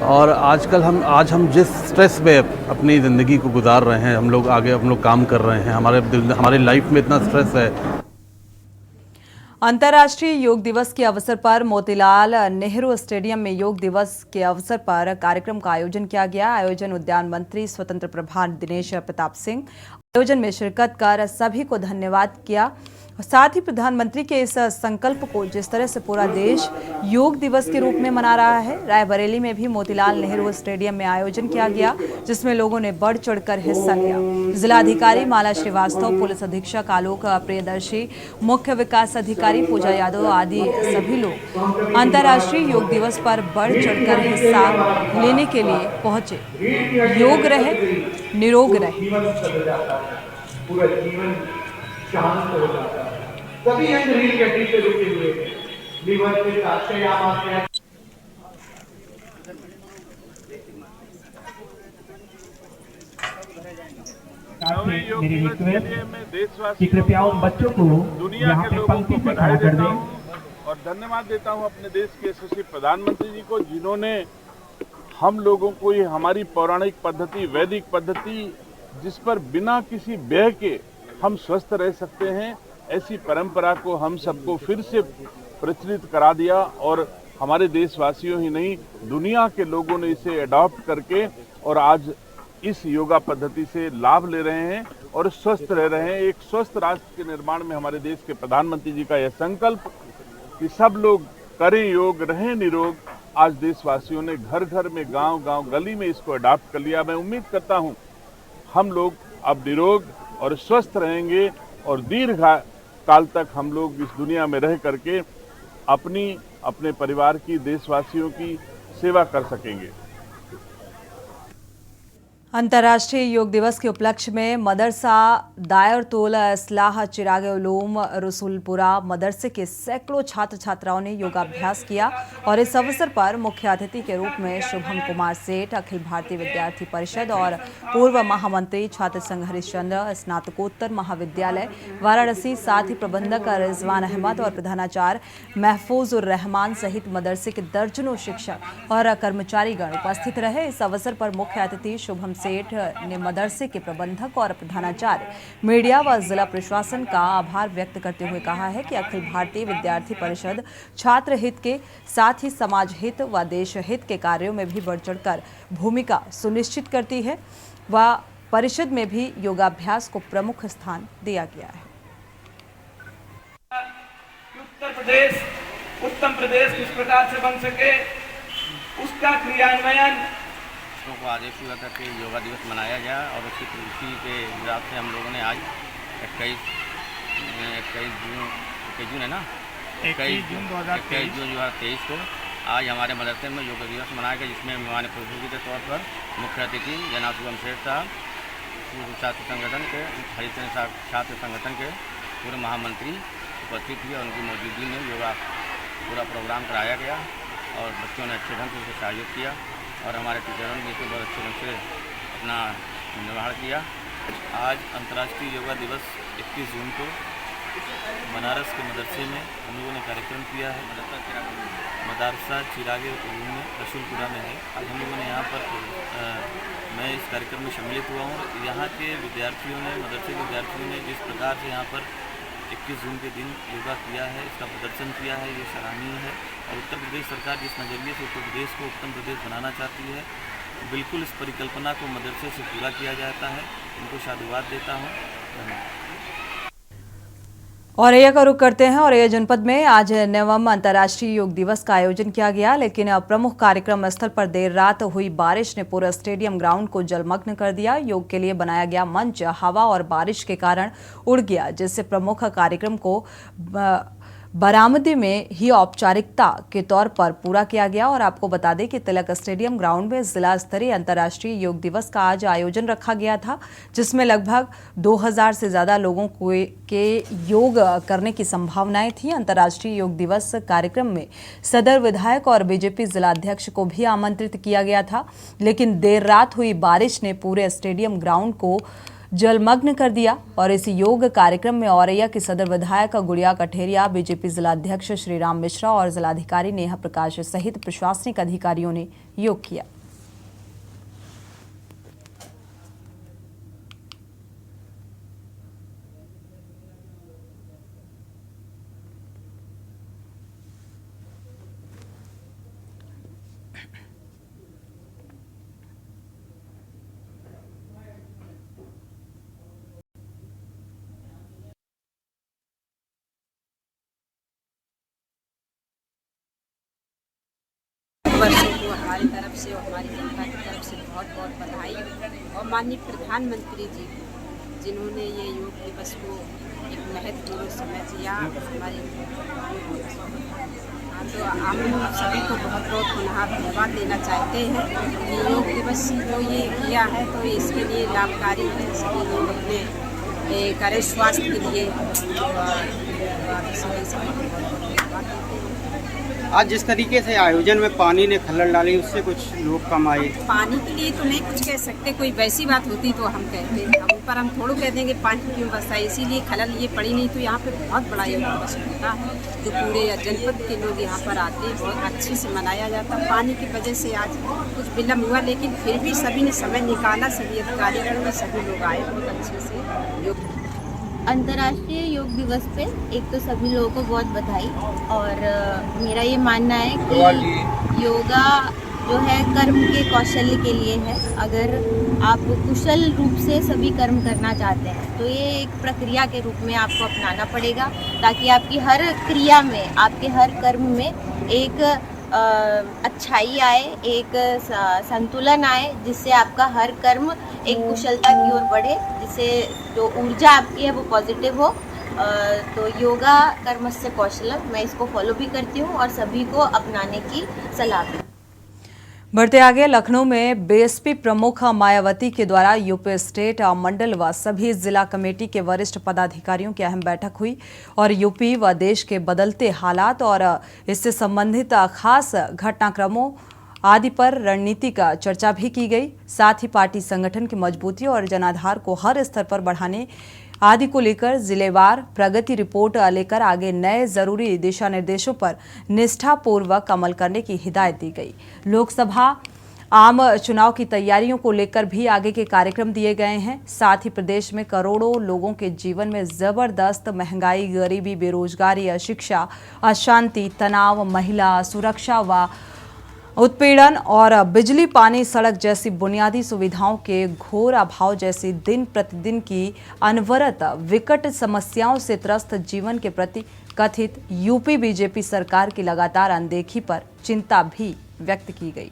और आज हम जिस स्ट्रेस में अपनी ज़िंदगी को गुजार रहे हैं, हम लोग काम कर रहे हैं, हमारे लाइफ में इतना स्ट्रेस है। अंतर्राष्ट्रीय योग दिवस के अवसर पर मोतीलाल नेहरू स्टेडियम में योग दिवस के अवसर पर कार्यक्रम का आयोजन किया गया। आयोजन उद्यान मंत्री स्वतंत्र प्रभार दिनेश प्रताप सिंह आयोजन में शिरकत कर सभी को धन्यवाद किया। साथ ही प्रधानमंत्री के इस संकल्प को जिस तरह से पूरा देश योग दिवस के रूप में मना रहा है, रायबरेली में भी मोतीलाल नेहरू स्टेडियम में आयोजन किया गया, जिसमें लोगों ने बढ़ चढ़कर हिस्सा लिया। जिलाधिकारी माला श्रीवास्तव, पुलिस अधीक्षक आलोक प्रियदर्शी, मुख्य विकास अधिकारी पूजा यादव आदि सभी लोग अंतर्राष्ट्रीय योग दिवस पर बढ़ चढ़कर हिस्सा लेने के लिए पहुंचे। योग रहे, निरोग रहे। पूरा जीवन शांत हो जाता है। सभी रील गड्डी पे रुके हुए हैं। लीवर के अच्छे आवाज में मेरी रिक्वेस्ट कि कृपया उन बच्चों को यहाँ पे पंक्ति पे खड़ा कर दें। और धन्यवाद देता हूँ अपने देश के यशस्वी प्रधानमंत्री जी को, जिन्होंने हम लोगों को ये हमारी पौराणिक पद्धति, वैदिक पद्धति, जिस पर बिना किसी व्यय के हम स्वस्थ रह सकते हैं, ऐसी परंपरा को हम सबको फिर से प्रचलित करा दिया। और हमारे देशवासियों ही नहीं, दुनिया के लोगों ने इसे अडॉप्ट करके और आज इस योगा पद्धति से लाभ ले रहे हैं और स्वस्थ रह रहे हैं। एक स्वस्थ राष्ट्र के निर्माण में हमारे देश के प्रधानमंत्री जी का यह संकल्प कि सब लोग करें योग, रहें निरोग, आज देशवासियों ने घर घर में, गांव-गांव, गली में इसको अडॉप्ट कर लिया। मैं उम्मीद करता हूं हम लोग अब निरोग और स्वस्थ रहेंगे और दीर्घ काल तक हम लोग इस दुनिया में रह करके अपने परिवार की, देशवासियों की सेवा कर सकेंगे। अंतर्राष्ट्रीय योग दिवस के उपलक्ष्य में मदरसा दायर तोल इस्लाह चिराग उलूम रसूलपुरा मदरसे के सैकड़ों छात्र छात्राओं ने योगाभ्यास किया और इस अवसर पर मुख्य अतिथि के रूप में शुभम कुमार सेठ, अखिल भारतीय विद्यार्थी परिषद और पूर्व महामंत्री छात्र संघ हरिश्चंद्र स्नातकोत्तर महाविद्यालय वाराणसी, साथ ही प्रबंधक रिजवान अहमद और प्रधानाचार्य महफूजुर रहमान सहित मदरसे के दर्जनों शिक्षक और कर्मचारीगण उपस्थित रहे। इस अवसर पर मुख्य अतिथि शुभम सेठ ने मदरसे के प्रबंधक और प्रधानाचार्य, मीडिया व जिला प्रशासन का आभार व्यक्त करते हुए कहा है कि अखिल भारतीय विद्यार्थी परिषद छात्र हित के साथ ही समाज हित व देश हित के कार्यों में भी बढ़ चढ़कर भूमिका सुनिश्चित करती है व परिषद में भी योगाभ्यास को प्रमुख स्थान दिया गया है। उत्तर प्रदेश उत्तम प्रदेश किस प्रकार से बन सके, उसका क्रियान्वयन को आदेश हुआ था कि योगा दिवस मनाया जाए और उसी के हिसाब से हम लोगों ने आज 21 जून है ना, 21 जून 2023 को आज हमारे मदरसे में योगा दिवस मनाया गया, जिसमें मेहमान खुशबू के तौर पर मुख्य अतिथि जनाब शुभम सेठ साहब, छात्र संगठन के हरिचंद्र छात्र संगठन के पूर्व महामंत्री उपस्थित हुए और उनकी मौजूदगी में योगा पूरा प्रोग्राम कराया गया और बच्चों ने अच्छे ढंग से उसे सहयोग किया और हमारे टीचरों ने इसे बहुत अच्छे ढंग से अपना निर्वहन किया। आज अंतर्राष्ट्रीय योगा दिवस 21 जून को बनारस के मदरसे में हम लोगों ने कार्यक्रम किया है। मदरसा चिराग उलूम में रसूलपुरा में है। आज हम लोगों ने यहाँ पर मैं इस कार्यक्रम में सम्मिलित हुआ हूँ। यहाँ के विद्यार्थियों ने, मदरसे के विद्यार्थियों ने जिस प्रकार से यहाँ पर 21 जून के दिन योगा किया है, इसका प्रदर्शन किया है, ये सराहनीय है। और उत्तर प्रदेश सरकार जिस नज़रिए से उत्तर प्रदेश को उत्तम प्रदेश बनाना चाहती है, बिल्कुल इस परिकल्पना को मदरसे से पूरा किया जाता है। इनको साधुवाद देता हूँ। धन्यवाद। और एक रुख करते हैं और जनपद में आज 9वां अंतर्राष्ट्रीय योग दिवस का आयोजन किया गया, लेकिन प्रमुख कार्यक्रम स्थल पर देर रात हुई बारिश ने पूरा स्टेडियम ग्राउंड को जलमग्न कर दिया। योग के लिए बनाया गया मंच हवा और बारिश के कारण उड़ गया, जिससे प्रमुख कार्यक्रम को बरामदे में ही औपचारिकता के तौर पर पूरा किया गया। और आपको बता दें कि तिलक स्टेडियम ग्राउंड में जिला स्तरीय अंतर्राष्ट्रीय योग दिवस का आज आयोजन रखा गया था, जिसमें लगभग 2000 से ज्यादा लोगों के योग करने की संभावनाएं थी। अंतर्राष्ट्रीय योग दिवस कार्यक्रम में सदर विधायक और बीजेपी जिलाध्यक्ष को भी आमंत्रित किया गया था, लेकिन देर रात हुई बारिश ने पूरे स्टेडियम ग्राउंड को जलमग्न कर दिया। और इस योग कार्यक्रम में औरैया के सदर विधायक गुड़िया कठेरिया, बीजेपी जिलाध्यक्ष श्रीराम मिश्रा और जिलाधिकारी नेहा प्रकाश सहित प्रशासनिक अधिकारियों ने योग किया। वर्षों को हमारी तरफ से और हमारी जनता की तरफ से बहुत बहुत बधाई। और माननीय प्रधानमंत्री जी जिन्होंने ये योग दिवस को एक महत्वपूर्ण समय दिया हमारे तो हम सभी को बहुत बहुत पुनः धन्यवाद देना चाहते हैं कि योग दिवस जो ये किया है तो इसके लिए लाभकारी है। सभी लोग अपने करें स्वास्थ्य के लिए आज जिस तरीके से आयोजन में पानी ने खलल डाली उससे कुछ लोग कम आए। पानी के लिए तो नहीं कुछ कह सकते, कोई वैसी बात होती तो हम कहते हैं, पर हम थोड़ा कह देंगे पानी क्यों बरसा है, इसीलिए खलल ये पड़ी। नहीं तो यहाँ पे बहुत बड़ा योग दिवस होता है जो पूरे जनपद के लोग यहाँ पर आते हैं, बहुत अच्छे से मनाया जाता है। पानी की वजह से आज कुछ विलम्ब हुआ, लेकिन फिर भी सभी ने समय निकाला, सभी अधिकारीगण में सभी लोग आए बहुत अच्छे से योग। अंतर्राष्ट्रीय योग दिवस पे एक तो सभी लोगों को बहुत बधाई। और मेरा ये मानना है कि योगा जो है कर्म के कौशल्य के लिए है। अगर आप कुशल रूप से सभी कर्म करना चाहते हैं तो ये एक प्रक्रिया के रूप में आपको अपनाना पड़ेगा, ताकि आपकी हर क्रिया में, आपके हर कर्म में एक अच्छाई आए, एक संतुलन आए, जिससे आपका हर कर्म एक कुशलता की ओर बढ़े, जिससे जो ऊर्जा आपकी है वो पॉजिटिव हो। तो योगा कर्मस्य कौशलम, मैं इसको फॉलो भी करती हूँ और सभी को अपनाने की सलाह भी। बढ़ते आगे, लखनऊ में बीएसपी प्रमुख मायावती के द्वारा यूपी स्टेट मंडल व सभी जिला कमेटी के वरिष्ठ पदाधिकारियों की अहम बैठक हुई और यूपी व देश के बदलते हालात और इससे संबंधित खास घटनाक्रमों आदि पर रणनीति का चर्चा भी की गई। साथ ही पार्टी संगठन की मजबूती और जनाधार को हर स्तर पर बढ़ाने आदि को लेकर जिलेवार प्रगति रिपोर्ट लेकर आगे नए जरूरी दिशा निर्देशों पर निष्ठापूर्वक अमल करने की हिदायत दी गई। लोकसभा आम चुनाव की तैयारियों को लेकर भी आगे के कार्यक्रम दिए गए हैं। साथ ही प्रदेश में करोड़ों लोगों के जीवन में जबरदस्त महंगाई, गरीबी, बेरोजगारी, अशिक्षा, अशांति, तनाव, महिला सुरक्षा व उत्पीड़न और बिजली, पानी, सड़क जैसी बुनियादी सुविधाओं के घोर अभाव जैसी दिन प्रतिदिन की अनवरत विकट समस्याओं से त्रस्त जीवन के प्रति कथित यूपी बीजेपी सरकार की लगातार अनदेखी पर चिंता भी व्यक्त की गई।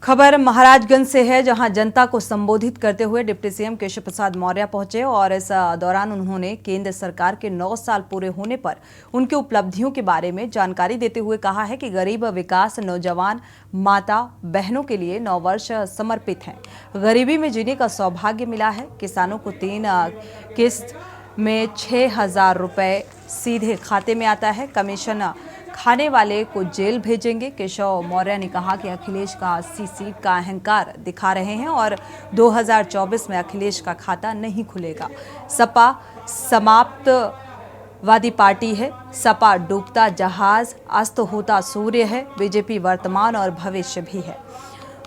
खबर महाराजगंज से है, जहां जनता को संबोधित करते हुए डिप्टी सीएम केशव प्रसाद मौर्य पहुंचे और इस दौरान उन्होंने केंद्र सरकार के 9 साल पूरे होने पर उनकी उपलब्धियों के बारे में जानकारी देते हुए कहा है कि गरीब विकास नौजवान माता बहनों के लिए 9 वर्ष समर्पित हैं। गरीबी में जीने का सौभाग्य मिला है। किसानों को 3 किस्त में 6,000 रुपए सीधे खाते में आता है। कमीशन खाने वाले को जेल भेजेंगे। केशव मौर्य ने कहा कि अखिलेश का 80 सीट का अहंकार दिखा रहे हैं और 2024 में अखिलेश का खाता नहीं खुलेगा। सपा समाप्तवादी पार्टी है। सपा डूबता जहाज, अस्त होता सूर्य है। बीजेपी वर्तमान और भविष्य भी है।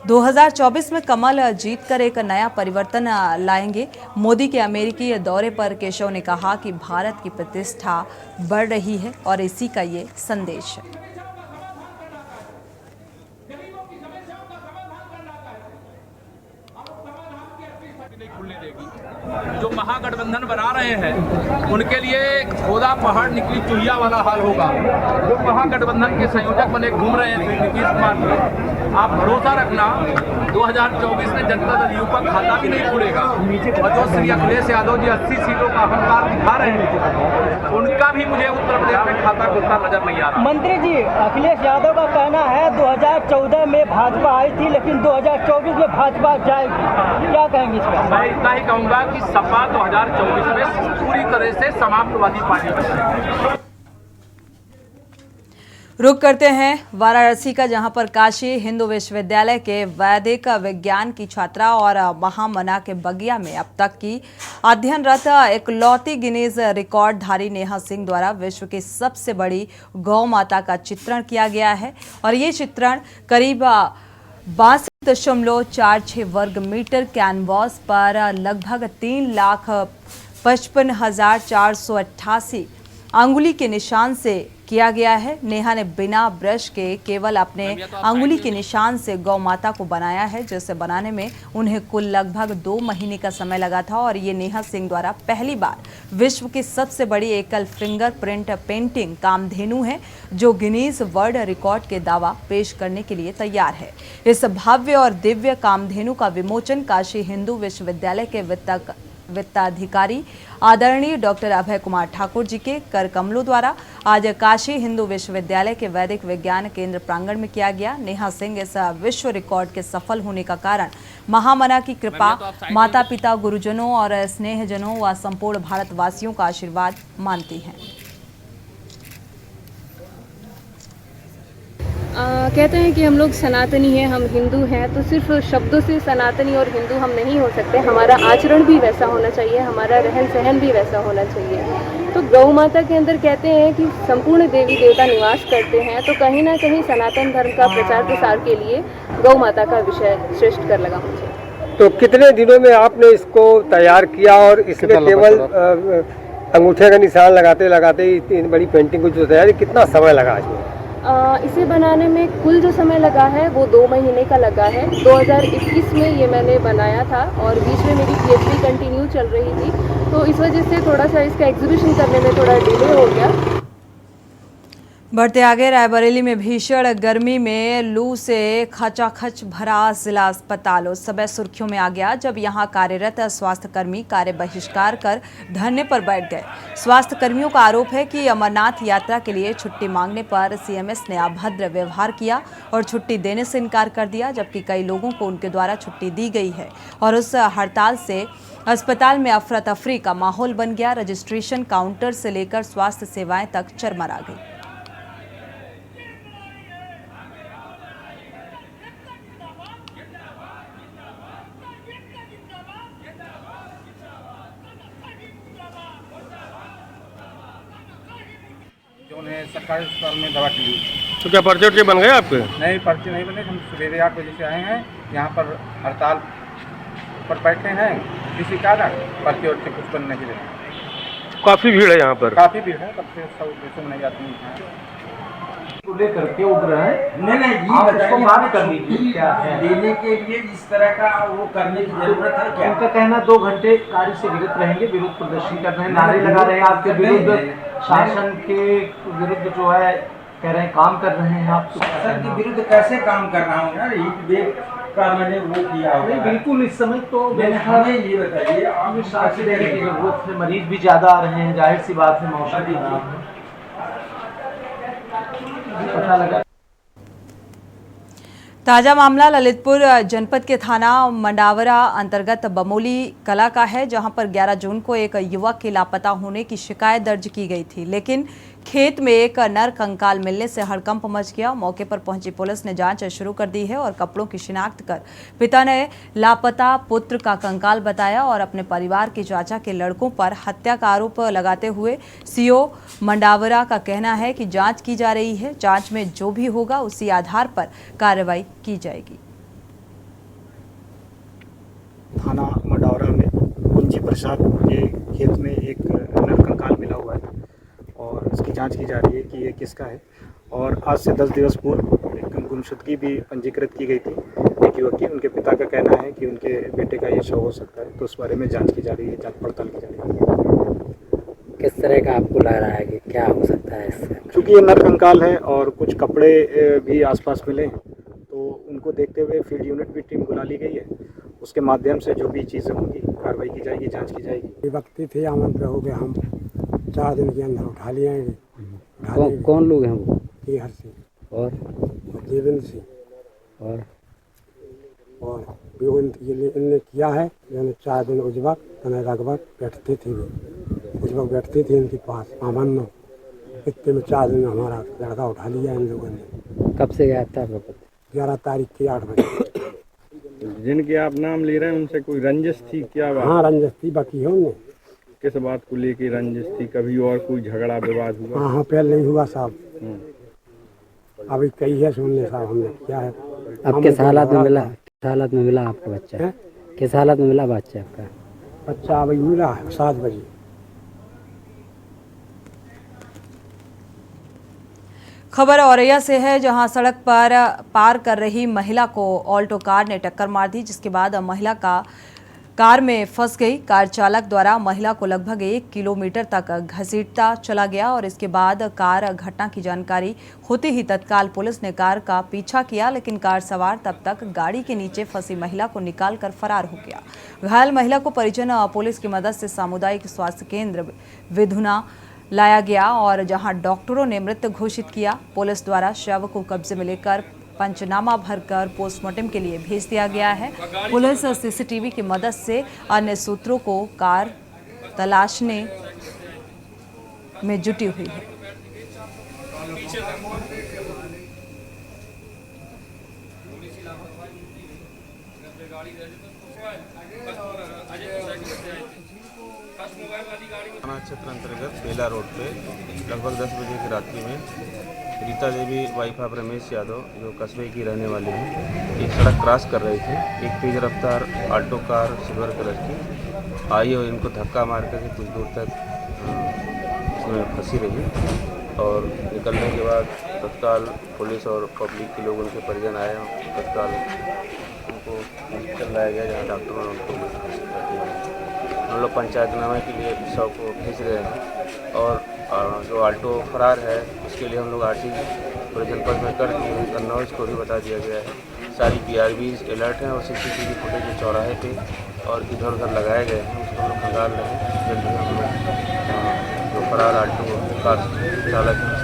2024 में कमल जीतकर एक नया परिवर्तन लाएंगे। मोदी के अमेरिकी दौरे पर केशव ने कहा कि भारत की प्रतिष्ठा बढ़ रही है और इसी का ये संदेश है। नहीं खुलने देगी। जो महागठबंधन बना रहे हैं उनके लिए खोदा पहाड़ निकली चुहिया वाला हाल होगा। जो महागठबंधन के संयोजक बने घूम रहे हैं नीतीश कुमार जी, आप भरोसा रखना 2024 में जनता दल यू का खाता भी नहीं खुलेगा। और जो श्री अखिलेश यादव जी 80 सीटों का अहंकार दिखा रहे हैं उनका भी मुझे उत्तर प्रदेश में खाता खुलता नजर नहीं आ रहा। मंत्री जी, अखिलेश यादव का कहना है 2014 में भाजपा आई थी लेकिन 2024 में भाजपा जाएगी, क्या कहेंगे इस पर? मैं इतना ही कहूँगा कि सपा 2024 में पूरी तरह से समाजवादी पार्टी बनेगी। रुक करते हैं वाराणसी का, जहां पर काशी हिंदू विश्वविद्यालय के वैदिक विज्ञान की छात्रा और महामना के बगिया में अब तक की अध्ययनरत इकलौती गिनीज रिकॉर्डधारी नेहा सिंह द्वारा विश्व की सबसे बड़ी गौ माता का चित्रण किया गया है। और ये चित्रण करीब 62.46 वर्ग मीटर कैनवास पर लगभग 3,55,488 अंगुली के निशान से किया गया है। नेहा ने बिना ब्रश के केवल अपने अंगुली के निशान से गौ माता को बनाया है, जिसे बनाने में उन्हें कुल लगभग 2 महीने का समय लगा था। और ये नेहा सिंह द्वारा पहली बार विश्व की सबसे बड़ी एकल फिंगर प्रिंट पेंटिंग कामधेनु है, जो गिनीज वर्ल्ड रिकॉर्ड के दावा पेश करने के लिए तैयार है। इस भव्य और दिव्य कामधेनु का विमोचन काशी हिंदू विश्वविद्यालय के वित्ताधिकारी आदरणीय डॉक्टर अभय कुमार ठाकुर जी के कर कमलों द्वारा आज काशी हिंदू विश्वविद्यालय के वैदिक विज्ञान केंद्र प्रांगण में किया गया। नेहा सिंह इस विश्व रिकॉर्ड के सफल होने का कारण महामना की कृपा, माता पिता, गुरुजनों और स्नेहजनों व संपूर्ण भारतवासियों का आशीर्वाद मानती हैं। कहते हैं कि हम लोग सनातनी हैं, हम हिंदू हैं, तो सिर्फ शब्दों से सनातनी और हिंदू हम नहीं हो सकते। हमारा आचरण भी वैसा होना चाहिए, हमारा रहन सहन भी वैसा होना चाहिए। तो गौ माता के अंदर कहते हैं कि संपूर्ण देवी देवता निवास करते हैं, तो कहीं ना कहीं सनातन धर्म का प्रचार प्रसार के लिए गौ माता का विषय श्रेष्ठ कर लगा मुझे। तो कितने दिनों में आपने इसको तैयार किया और इसमें केवल अंगूठे का निशान लगाते लगाते इतनी बड़ी पेंटिंग को जो तैयारी, कितना समय लगा इसमें? इसे बनाने में कुल जो समय लगा है वो 2 महीने का लगा है। 2021 में ये मैंने बनाया था और बीच में मेरी PhD कंटिन्यू चल रही थी, तो इस वजह से थोड़ा सा इसका एग्जीबिशन करने में थोड़ा डिले हो गया। बढ़ते आगे, रायबरेली में भीषण गर्मी में लू से खचाखच भरा जिला अस्पताल उस समय सुर्खियों में आ गया जब यहां कार्यरत स्वास्थ्यकर्मी कार्य बहिष्कार कर धरने पर बैठ गए। स्वास्थ्यकर्मियों का आरोप है कि अमरनाथ यात्रा के लिए छुट्टी मांगने पर CMS ने अभद्र व्यवहार किया और छुट्टी देने से इनकार कर दिया, जबकि कई लोगों को उनके द्वारा छुट्टी दी गई है। और उस हड़ताल से अस्पताल में अफरा तफरी का माहौल बन गया। रजिस्ट्रेशन काउंटर से लेकर स्वास्थ्य सेवाएं तक चरमरा गई। सरकारी अस्पताल में दवा के लिए। तो क्या पर्चे वर्चे बन गए आपके? नहीं, पर्चे नहीं बने। हम सवेरे 8 बजे से आए हैं, यहाँ पर हड़ताल पर बैठे हैं, इसी कारण पर्चे वर्चे कुछ बन नहीं रहे। काफ़ी भीड़ है यहाँ पर? काफ़ी भीड़ है, तब से सब देशों में जाती हैं को लेकर के उग्र है। नहीं आप उसको माफ कर दीजिए। क्या है देने के लिए इस तरह का वो करने की जरूरत है क्या? उनका कहना 2 घंटे कार्य से विरत रहेंगे, विरोध प्रदर्शन कर रहे हैं, नारे लगा रहे हैं आपके विरुद्ध, शासन के विरुद्ध जो है कह रहे हैं काम कर रहे हैं। आप शासन के विरुद्ध कैसे काम कर रहा हूँ यार? एक का मैंने वो किया होगा। नहीं बिल्कुल, इस समय तो हमें ये बताइए, सांस लेने की जरूरत है, मरीज भी ज्यादा आ रहे हैं, जाहिर सी बात है मौसम खराब है। पता लगा। ताजा मामला ललितपुर जनपद के थाना मंडावरा अंतर्गत बमोली कला का है, जहां पर 11 जून को एक युवक के लापता होने की शिकायत दर्ज की गई थी, लेकिन खेत में एक नर कंकाल मिलने से हड़कंप मच गया। मौके पर पहुंची पुलिस ने जांच शुरू कर दी है और कपड़ों की शिनाख्त कर पिता ने लापता पुत्र का कंकाल बताया और अपने परिवार के चाचा के लड़कों पर हत्या का आरोप लगाते हुए CO मंडावरा का कहना है कि जांच की जा रही है, जांच में जो भी होगा उसी आधार पर कार्रवाई की जाएगी। थाना मंडावरा में कुंजी प्रसाद के खेत में एक नर कंकाल मिला हुआ है और उसकी जांच की जा रही है कि ये किसका है। और आज से 10 दिवस पूर्व एक गुमशुदगी भी पंजीकृत की गई थी एक युवक की, उनके पिता का कहना है कि उनके बेटे का ये शव हो सकता है, तो उस बारे में जांच की जा रही है, जांच पड़ताल की जा रही है। किस तरह का आपको लग रहा है कि क्या हो सकता है इससे? क्योंकि ये नरकंकाल है और कुछ कपड़े भी आसपास मिले हैं, तो उनको देखते हुए फील्ड यूनिट भी टीम बुला ली गई है। उसके माध्यम से जो भी चीज़ें होंगी कार्रवाई की जाएगी, जांच की जाएगी। वक्ती थे अमन पे हो गए, हम 4 दिन के अंदर उठा लिए। कौन लोग हैं वो? हर से और जीवन से और इनने किया है। मैंने 4 दिन उस वक्त लगभग बैठते थे, उस वक्त बैठते थे इनके पास अमन। इतने में 4 दिन हमारा लड़का उठा लिया इन लोगों ने। कब से गया था आपको पता? 11 तारीख के 8 बजे। जिनके आप नाम ले रहे हैं उनसे कोई रंजिश थी क्या बात? हाँ, रंजिश थी बाकी है उनने। किस बात को लेके रंजिश थी? कभी और कोई झगड़ा विवाद हुआ? हाँ, पहले नहीं हुआ साहब, अभी कही है सुनने साहब हमने किया है। अब किस हालत में मिला? किस हालत में मिला आपका बच्चा? किस हालत में मिला बच्चा आपका? बच्चा अभी मिला है 7 बजे। खबर औरैया से है, जहां सड़क पर पार कर रही महिला को ऑल्टो कार ने टक्कर मार दी, जिसके बाद महिला का कार में फंस गई। कार चालक द्वारा महिला को लगभग 1 किलोमीटर तक घसीटता चला गया और इसके बाद कार घटना की जानकारी होते ही तत्काल पुलिस ने कार का पीछा किया, लेकिन कार सवार तब तक गाड़ी के नीचे फंसी महिला को निकालकर फरार हो गया। घायल महिला को परिजन पुलिस की मदद से सामुदायिक स्वास्थ्य केंद्र विधुना लाया गया और जहां डॉक्टरों ने मृत घोषित किया। पुलिस द्वारा शव को कब्जे में लेकर पंचनामा भरकर पोस्टमार्टम के लिए भेज दिया गया है। पुलिस सीसीटीवी की मदद से अन्य सूत्रों को कार तलाशने में जुटी हुई है। थाना क्षेत्र अंतर्गत बेला रोड पे लगभग 10 बजे की रात्रि में रीता देवी वाइफ ऑफ रमेश यादव, जो कस्बे की रहने वाली हैं, एक सड़क क्रॉस कर रही थी। एक तेज रफ्तार ऑल्टो कार सिल्वर कलर की आई और इनको धक्का मार कर कुछ दूर तक इसमें फंसी रही और निकलने के बाद तत्काल पुलिस और पब्लिक के लोग, उनके परिजन आए और तत्काल उनको हॉस्पिटल लाया गया, जहाँ डॉक्टरों ने उनको हम लोग पंचायतनामे के लिए शव को भेज रहे हैं और जो ऑल्टो फरार है उसके लिए हम लोग आरटी पूरे जनपद में कर दिए हैं। कन्नौज को भी बता दिया गया है। सारी PRVs अलर्ट हैं और CCTV फुटेज चौराहे पे और इधर उधर लगाए गए हैं, उसको हम लोग खंगाल रहे हैं। जल्दी हम लोग जो फरार ऑल्टो कार चालक है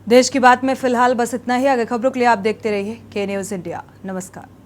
देश की बात में फिलहाल बस इतना ही। आगे खबरों के लिए आप देखते रहिए K News India। नमस्कार।